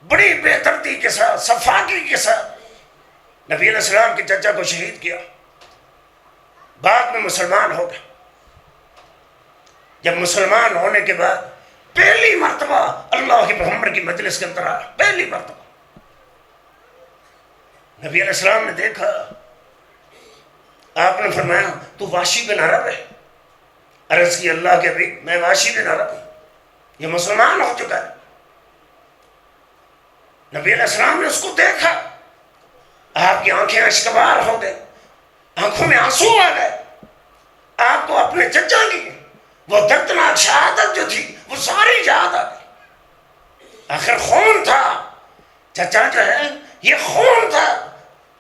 بڑی بے دردی کے ساتھ، صفاقی کے ساتھ نبی علیہ السلام کے چچا کو شہید کیا، بعد میں مسلمان ہو گئے۔ جب مسلمان ہونے کے بعد پہلی مرتبہ اللہ کے پیغمبر کی مجلس کے اندر آیا، پہلی مرتبہ نبی علیہ السلام نے دیکھا، آپ نے فرمایا تو وحشی بن حرب ہے؟ عرض کی اللہ کے بھی میں وحشی بن حرب ہوں، یہ مسلمان ہو چکا ہے۔ نبی علیہ السلام نے اس کو دیکھا، آپ کی آنکھیں اشکبار ہو گئی، آنکھوں میں آنسو آ گئے، آپ کو اپنے چچا کی وہ دردناک شہادت جو تھی وہ ساری یاد آ گئی۔ آخر خون تھا، چچا جو ہے یہ خون تھا،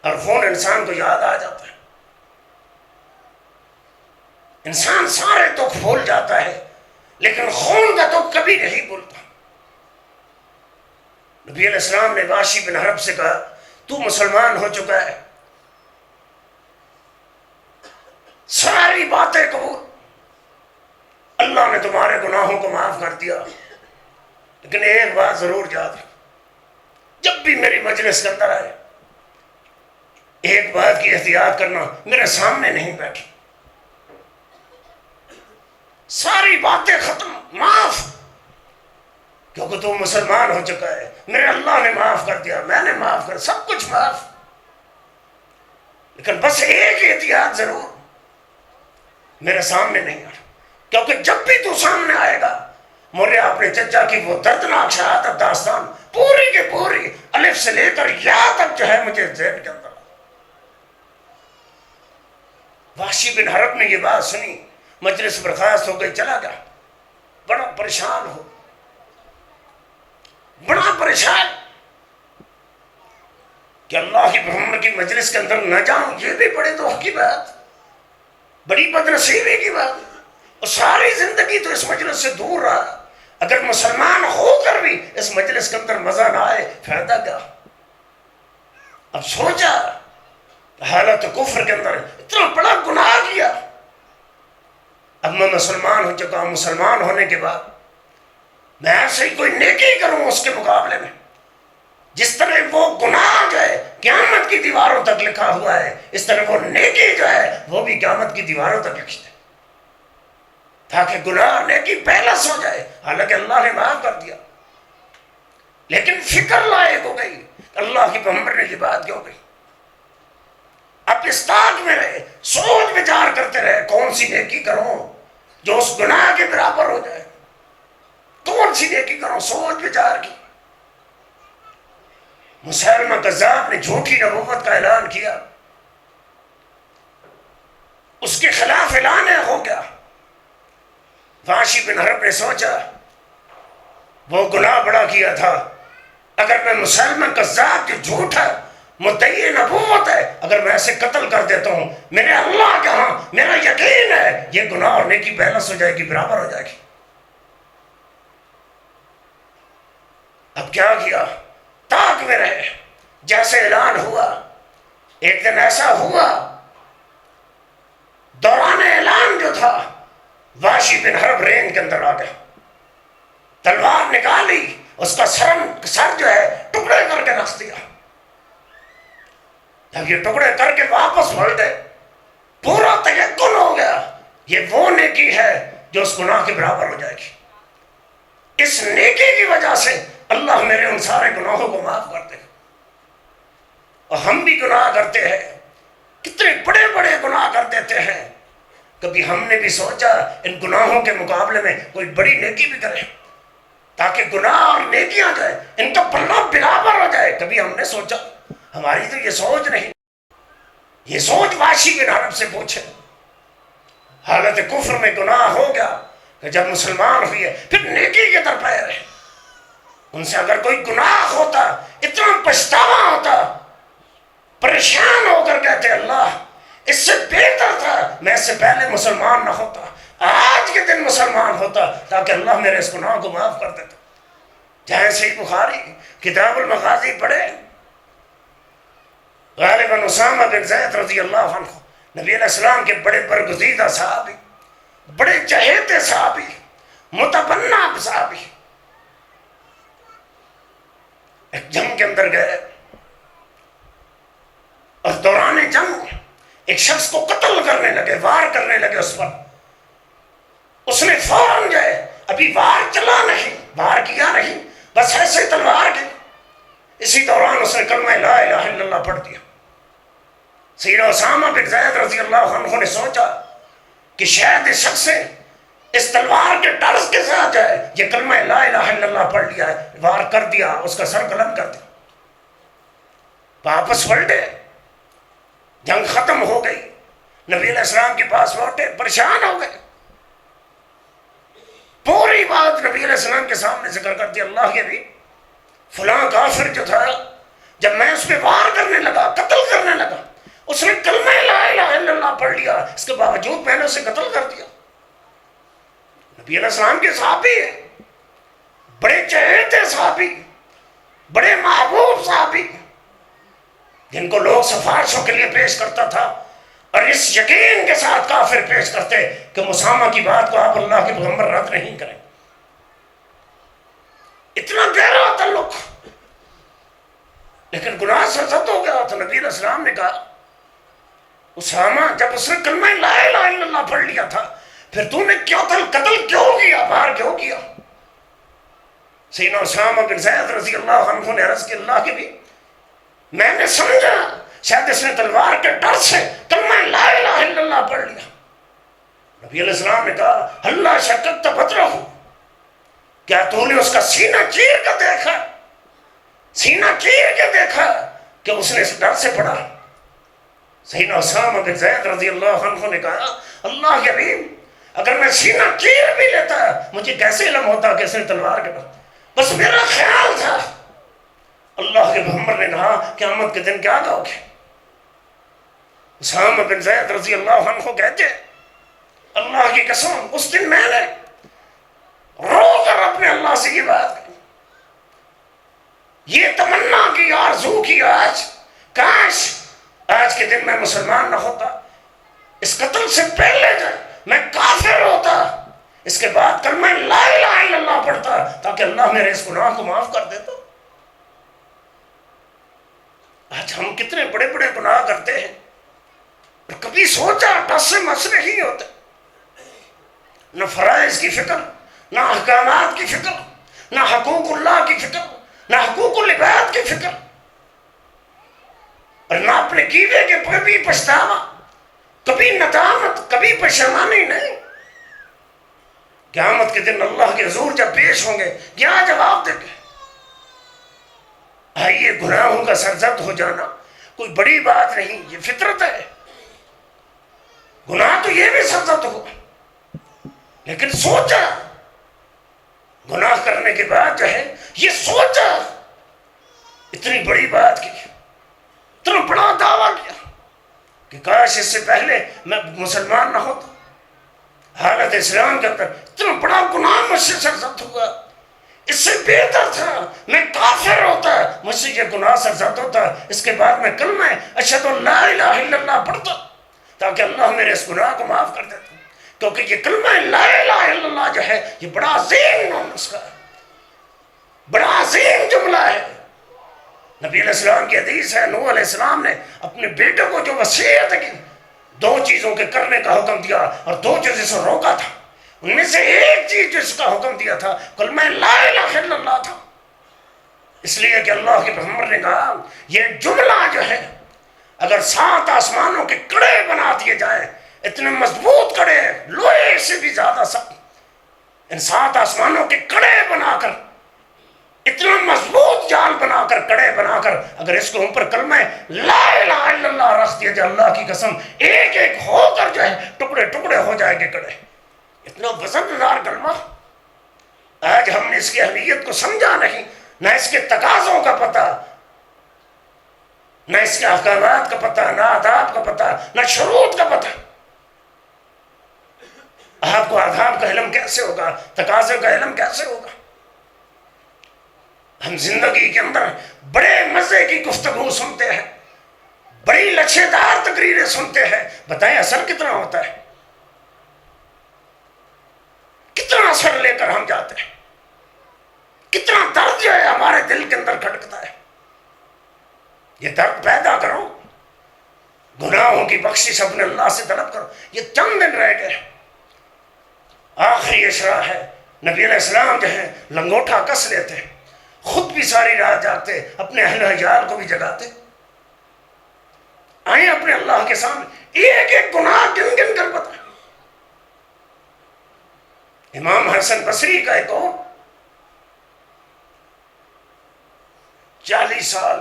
اور خون انسان کو یاد آ جاتا ہے، انسان سارے دکھ بھول جاتا ہے لیکن خون کا دکھ کبھی نہیں بھولتا۔ نبی علیہ السلام نے وحشی بن حرب سے کہا تو مسلمان ہو چکا ہے، ساری باتیں قبول، اللہ نے تمہارے گناہوں کو معاف کر دیا، لیکن ایک بات ضرور یاد رکھ، جب بھی میری مجلس کے اندر آئے ایک بات کی احتیاط کرنا، میرے سامنے نہیں بیٹھ، ساری باتیں ختم، معاف، کیونکہ تو مسلمان ہو چکا ہے، میرے اللہ نے معاف کر دیا، میں نے معاف کر، سب کچھ معاف، لیکن بس ایک احتیاط ضرور، میرے سامنے نہیں آ، کیونکہ جب بھی تو سامنے آئے گا مجھے اپنے چچا کی وہ دردناک شہادت داستان پوری کے پوری الف سے لے کر یا تک جو ہے مجھے ذہن کے اندر۔ وحشی بن حرب نے یہ بات سنی، مجلس برخاست ہو گئی، چلا گیا، بڑا پریشان ہو، بڑا پریشان کہ اللہ کی پیغمبر کی مجلس کے اندر نہ جاؤں، یہ بھی بڑے دکھ کی بات، بڑی بدنصیبی کی بات، اور ساری زندگی تو اس مجلس سے دور رہا، اگر مسلمان ہو کر بھی اس مجلس کے اندر مزہ نہ آئے فائدہ کیا؟ اب سوچا حالت کفر کے اندر اتنا بڑا گناہ کیا، اب میں مسلمان ہو چکا ہوں، مسلمان ہونے کے بعد میں ایسے ہی کوئی نیکی کروں اس کے مقابلے میں، جس طرح وہ گناہ جو ہے قیامت کی دیواروں تک لکھا ہوا ہے، اس طرح وہ نیکی جو ہے وہ بھی قیامت کی دیواروں تک لکھی ہے، تاکہ گناہ نیکی پیلس ہو جائے، حالانکہ اللہ نے معاف کر دیا، لیکن فکر لائق ہو گئی، اللہ کی پیغمبر نے یہ بات کیوں کہی؟ اب اس طاق میں رہے، سوچ بچار کرتے رہے، کون سی نیکی کروں جو اس گناہ کے برابر ہو جائے، کون سی نیکی کروں، سوچ بچار کی۔ مسیلمہ کذاب نے جھوٹی نبوت کا اعلان کیا، اس کے خلاف اعلان ہو گیا۔ وحشی بن حرب نے سوچا وہ گناہ بڑا کیا تھا، اگر میں مسلمہ کذاب جو جھوٹا مدعی نبوت ہے اگر میں اسے قتل کر دیتا ہوں، میرے اللہ کے ہاں میرا یقین ہے یہ گناہ اور نیکی بیلنس ہو جائے گی، برابر ہو جائے گی۔ اب کیا کیا؟ طاق میں رہے، جیسے اعلان ہوا، ایک دن ایسا ہوا دوران اعلان جو تھا وحشی بن حرب رین کے اندر آ گیا، تلوار نکالی، اس کا سر جو ہے ٹکڑے کر کے رکھ دیا۔ جب یہ ٹکڑے کر کے واپس مڑ گئے، پورا تیقن ہو گیا یہ وہ نیکی ہے جو اس گناہ کے برابر ہو جائے گی، اس نیکی کی وجہ سے اللہ میرے ان سارے گناہوں کو معاف کر دے گا۔ اور ہم بھی گناہ کرتے ہیں، کتنے بڑے بڑے گناہ کر دیتے ہیں، کبھی ہم نے بھی سوچا ان گناہوں کے مقابلے میں کوئی بڑی نیکی بھی کرے تاکہ گناہ اور نیکیاں جو ہے ان کا پلہ برابر ہو جائے؟ کبھی ہم نے سوچا؟ ہماری تو یہ سوچ نہیں۔ یہ سوچ وحشی بن حرب سے پوچھے، حالت کفر میں گناہ ہو گیا کہ جب مسلمان ہوئے پھر نیکی کے در پہ رہے، ان سے اگر کوئی گناہ ہوتا اتنا پچھتاوا ہوتا، پریشان ہو کر کہتے اللہ اس سے بہتر تھا میں اس سے پہلے مسلمان نہ ہوتا، آج کے دن مسلمان ہوتا تاکہ اللہ میرے اس گناہ کو معاف کر دیتا۔ جہاں صحیح بخاری کتاب المغازی پڑھے، غالباً اسامہ بن زید رضی اللہ عنہ نبی علیہ السلام کے بڑے برگزیدہ صحابی، بڑے چہیتے صحابی، متبنہ صحابی، ایک جنگ کے اندر گئے اور دوران جنگ ایک شخص کو قتل کرنے لگے، وار کرنے لگے اس پر۔ اس نے فوراً جو ہے ابھی وار چلا نہیں، وار کیا نہیں، بس ایسے تلوار کی، اسی دوران اس نے کلمہ لا الہ الا اللہ پڑھ دیا۔ سیدنا اسامہ بن زید رضی اللہ عنہ نے سوچا کہ شاید اس شخص سے اس تلوار کے ڈر کے ساتھ جو ہے یہ کلمہ لا الہ الا اللہ پڑھ لیا ہے، وار کر دیا، اس کا سر قلم کر دیا۔ واپس پلٹے، جنگ ختم ہو گئی، نبی علیہ السلام کے پاس لوٹے، پریشان ہو گئے، پوری بات نبی علیہ السلام کے سامنے ذکر کر دی۔ اللہ کے بھی فلاں کافر جو تھا جب میں اس پہ وار کرنے لگا، قتل کرنے لگا، اس نے کلمہ لا الہ الا اللہ پڑھ لیا، اس کے باوجود میں نے اسے قتل کر دیا۔ نبی علیہ السلام کے صحابی ہیں، بڑے چہیتے صحابی، بڑے محبوب صحابی، جن کو لوگ سفارشوں کے لیے پیش کرتا تھا، اور اس یقین کے ساتھ کافر پیش کرتے کہ اسامہ کی بات کو آپ اللہ کے پیغمبر رد نہیں کریں۔ اتنا گہرا تعلق، لیکن گناہ سے زد ہو گیا تو نبی علیہ السلام نے کہا اسامہ جب اس نے کلمہ لا الہ الا اللہ پڑھ لیا تھا پھر تو نے قتل کیوں کیا، وار کیوں کیا؟ سیدنا اسامہ بن زید رضی اللہ عنہ نے عرض کی اللہ کے بھی میں نے سمجھا شاید اس نے تلوار کے ڈر سے کلمہ لا الہ الا اللہ پڑھ لیا۔ نبی علیہ السلام نے کہا اللہ شکت بدرہ، کیا تو نے اس کا سینہ چیر کر دیکھا، سینہ چیر کے دیکھا کہ اس نے اس ڈر سے پڑھا؟ سیدنا اسامہ بن زید رضی اللہ عنہ نے کہا اللہ کے حبیب اگر میں سینہ چیر بھی لیتا مجھے کیسے علم ہوتا کہ اس نے تلوار کے ڈر، بس میرا خیال تھا۔ اللہ کے پیغمبر نے کہا قیامت کے دن کیا کہو گے؟ اسامہ بن زید رضی اللہ عنہ کہتے اللہ کی قسم اس دن میں نے رو کر اپنے اللہ سے یہ بات کی، یہ تمنا کی، آرزو کی، آج کاش آج کے دن میں مسلمان نہ ہوتا، اس قتل سے پہلے میں کافر ہوتا، اس کے بعد کلمہ لا الہ الا اللہ پڑھتا تاکہ اللہ میرے اس گناہ کو معاف کر دیتا۔ آج ہم کتنے بڑے بڑے گناہ کرتے ہیں اور کبھی سوچا ٹس سے مس نہیں ہوتے، نہ فرائض کی فکر، نہ احکامات کی فکر، نہ حقوق اللہ کی فکر، نہ حقوق العباد کی فکر، اور نہ اپنے کیے کے کبھی پچھتاوا، کبھی ندامت، کبھی پشیمانی نہیں۔ قیامت کے دن اللہ کے حضور جب پیش ہوں گے کیا جواب دیں گے؟ آئیے گناہوں کا سرزد ہو جانا کوئی بڑی بات نہیں، یہ فطرت ہے، گناہ تو یہ بھی سرزد ہو، لیکن سوچا گناہ کرنے کے بعد جو ہے یہ سوچا اتنی بڑی بات کی، اتنا بڑا دعویٰ کیا کہ کاش اس سے پہلے میں مسلمان نہ ہوتا، حالت اسلام کے اندر اتنا بڑا گناہ مجھ سے سرزد ہوا، اس سے بہتر تھا میں کافر ہوتا، مجھ سے یہ گناہ سرزد ہوتا، اس کے بعد میں کلمہ اشہد ان لا الہ الا اللہ پڑھتا تاکہ اللہ میرے اس گناہ کو معاف کر دیتا، کیونکہ یہ کلمہ لا الہ الا اللہ جو ہے یہ بڑا عظیم نسخہ ہے، بڑا عظیم جملہ ہے۔ نبی علیہ السلام کی حدیث ہے، نوح علیہ السلام نے اپنے بیٹے کو جو وصیت کی، 2 چیزوں کے کرنے کا حکم دیا اور 2 چیزوں سے روکا تھا، ان میں سے ایک چیز جس کا حکم دیا تھا کلمہ لا الہ الا اللہ تھا، اس لیے کہ اللہ کے پیغمبر نے کہا یہ جملہ جو ہے اگر 7 آسمانوں کے کڑے بنا دیے جائیں، اتنے مضبوط کڑے، لوہے سے بھی زیادہ سخت، ان 7 آسمانوں کے کڑے بنا کر، اتنا مضبوط جال بنا کر، کڑے بنا کر، اگر اس کے اوپر کلمہ لا الہ الا اللہ رکھ دیا جائے، اللہ کی قسم ایک ایک ہو کر جو ہے ٹکڑے ٹکڑے ہو جائیں گے کڑے، اتنا وزندار کلمہ۔ آج ہم نے اس کی اہمیت کو سمجھا نہیں، نہ اس کے تقاضوں کا پتہ، نہ اس کے احکامات کا پتہ، نہ آداب کا پتہ، نہ شروط کا پتہ۔ آپ کو آداب کا علم کیسے ہوگا، تقاضے کا علم کیسے ہوگا؟ ہم زندگی کے اندر بڑے مزے کی گفتگو سنتے ہیں، بڑی لچھے دار تقریریں سنتے ہیں، بتائیں اثر کتنا ہوتا ہے؟ کتنا اثر لے کر ہم جاتے ہیں؟ کتنا درد جو ہے ہمارے دل کے اندر کھٹکتا ہے؟ یہ درد پیدا کرو، گناہوں کی بخشش اپنے اللہ سے طلب کرو۔ یہ چند دن رہ گئے، آخری اشرا ہے، نبی علیہ السلام جو ہے لنگوٹا کس لیتے ہیں، خود بھی ساری رات جاگتے، اپنے اہل عیال کو بھی جگاتے، آئیں اپنے اللہ کے سامنے ایک ایک گناہ گن گن کر بتائیں۔ امام حسن بصری کا ایک قول، 40 سال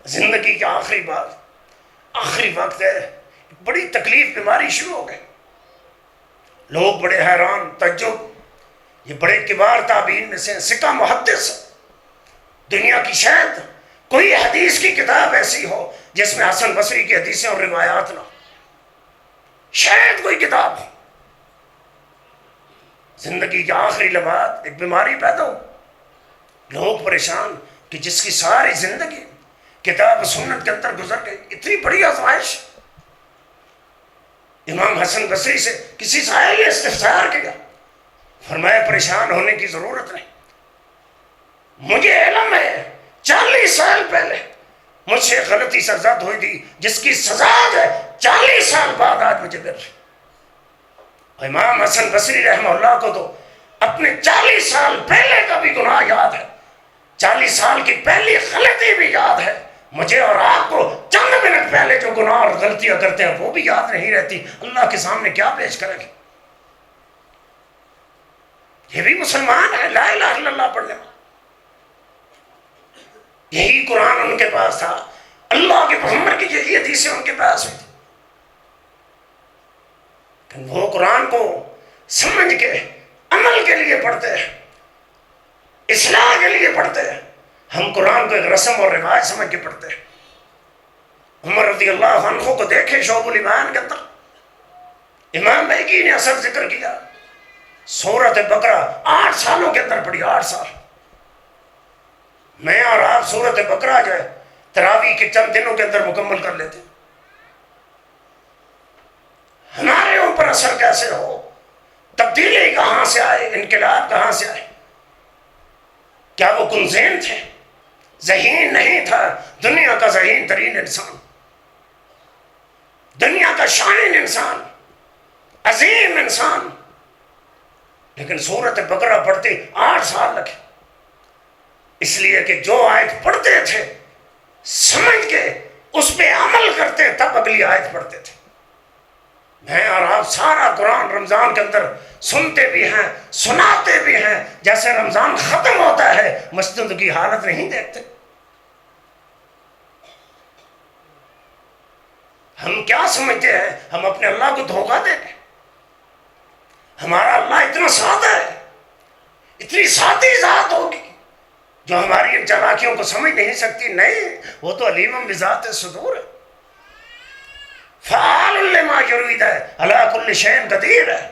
زندگی کا آخری بات، آخری وقت ہے، بڑی تکلیف بیماری شروع ہو گئی، لوگ بڑے حیران تعجب، یہ بڑے کبار تابعین میں سے سکہ محدث، دنیا کی شاید کوئی حدیث کی کتاب ایسی ہو جس میں حسن بصری کی حدیثیں اور روایات نہ، شاید کوئی کتاب ہو۔ زندگی کے آخری لمحات، ایک بیماری پیدا ہو، لوگ پریشان کہ جس کی ساری زندگی کتاب سنت کے اندر گزر گئی، اتنی بڑی آزمائش۔ امام حسن بصری سے کسی سائل نے استفسار کیا، فرمایا پریشان ہونے کی ضرورت نہیں، مجھے علم ہے 40 سال پہلے مجھ سے غلطی سرزد ہوئی تھی جس کی سزا ہے 40 سال بعد آج مجھے مل رہی۔ امام حسن بصری رحمہ اللہ کو تو اپنے 40 سال پہلے کا بھی گناہ یاد ہے، 40 سال کی پہلی غلطی بھی یاد ہے، مجھے اور آپ کو چند منٹ پہلے جو گناہ اور غلطیاں کرتے ہیں وہ بھی یاد نہیں رہتی، اللہ کے سامنے کیا پیش کریں گے؟ یہ بھی مسلمان ہے لا الہ الا اللہ پڑھنے میں، یہی قرآن ان کے پاس تھا، اللہ کے پیغمبر کی یہی حدیثیں ان کے پاس ہوئی تھی، وہ قرآن کو سمجھ کے عمل کے لیے پڑھتے ہیں، اصلاح کے لیے پڑھتے ہیں۔ ہم قرآن کو ایک رسم اور رواج سمجھ کے پڑھتے ہیں۔ عمر رضی اللہ عنہ کو دیکھیں شعب الایمان کے اندر، امام بیہقی نے اثر ذکر کیا، سورۃ بقرہ 8 سالوں کے اندر پڑھی، 8 سال۔ میں اور آپ سورۃ بقرہ جو ہے تراویح کے چند دنوں کے اندر مکمل کر لیتے ہیں۔ ہمارے اوپر اثر کیسے ہو، تبدیلی کہاں سے آئے، انقلاب کہاں سے آئے؟ کیا وہ کنزین تھے؟ ذہین نہیں تھا، دنیا کا ذہین ترین انسان، دنیا کا شائن انسان، عظیم انسان، لیکن سورۃ بقرہ پڑھتے 8 سال لگے، اس لیے کہ جو آیت پڑھتے تھے سمجھ کے اس پہ عمل کرتے تب اگلی آیت پڑھتے تھے۔ میں اور آپ سارا قرآن رمضان کے اندر سنتے بھی ہیں، سناتے بھی ہیں، جیسے رمضان ختم ہوتا ہے مسجد کی حالت نہیں دیکھتے۔ ہم کیا سمجھتے ہیں؟ ہم اپنے اللہ کو دھوکہ دیں گے؟ ہمارا اللہ اتنا سادہ ہے، اتنی سادی ذات ہوگی جو ہماری ان چالاکیوں کو سمجھ نہیں سکتی؟ نہیں، وہ تو علیم بذات صدور ہے، فعال لما یرید ہے، علی کل شیء قدیر ہے۔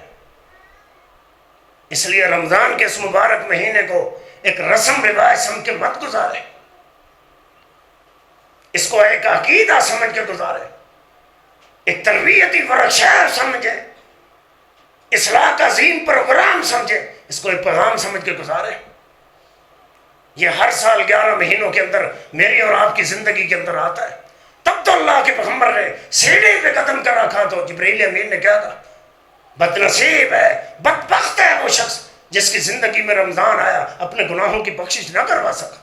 اس لیے رمضان کے اس مبارک مہینے کو ایک رسم رواج سمجھ کے مت گزارے، اس کو ایک عقیدہ سمجھ کے گزارے، ایک تربیتی ورکشاپ سمجھے، اصلاح کا عظیم پروگرام سمجھے، اس کو ایک پیغام سمجھ کے گزارے۔ یہ ہر سال 11 مہینوں کے اندر میری اور آپ کی زندگی کے اندر آتا ہے۔ تب تو اللہ کے پیغمبر نے سیڑھی پہ قدم کر رکھا تو جبرائیل امین نے کیا کہا؟ بد نصیب ہے، بدبخت ہے وہ شخص جس کی زندگی میں رمضان آیا اپنے گناہوں کی بخشش نہ کروا سکا۔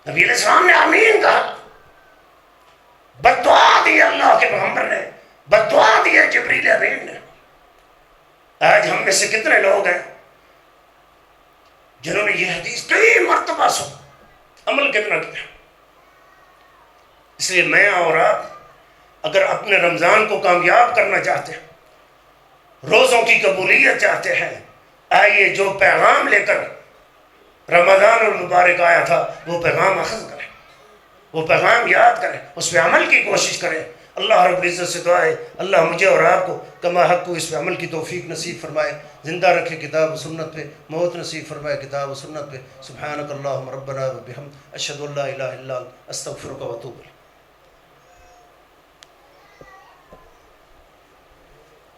نبی علیہ السلام نے آمین کہا، بد دعا دی اللہ کے پیغمبر نے، بد دعا دی جبرائیل امین نے۔ آج ہم میں سے کتنے لوگ ہیں جنہوں نے یہ حدیث کئی مرتبہ سن، عمل کتنا کیا؟ اس لیے میں اور آپ اگر اپنے رمضان کو کامیاب کرنا چاہتے ہیں، روزوں کی قبولیت چاہتے ہیں، آئیے جو پیغام لے کر رمضان المبارک آیا تھا وہ پیغام اخذ کریں، وہ پیغام یاد کریں، اس پہ عمل کی کوشش کریں۔ اللہ رب العزت سے دعا ہے اللہ مجھے اور آپ کو کما حق کو اس پہ عمل کی توفیق نصیب فرمائے، زندہ رکھے کتاب و سنت پہ، موت نصیب فرمائے کتاب و سنت پہ۔ سبحانک اللہم ربنا و بحمدک، اشہد ان لا الہ الا انت، استغفرک و اتوب الیک۔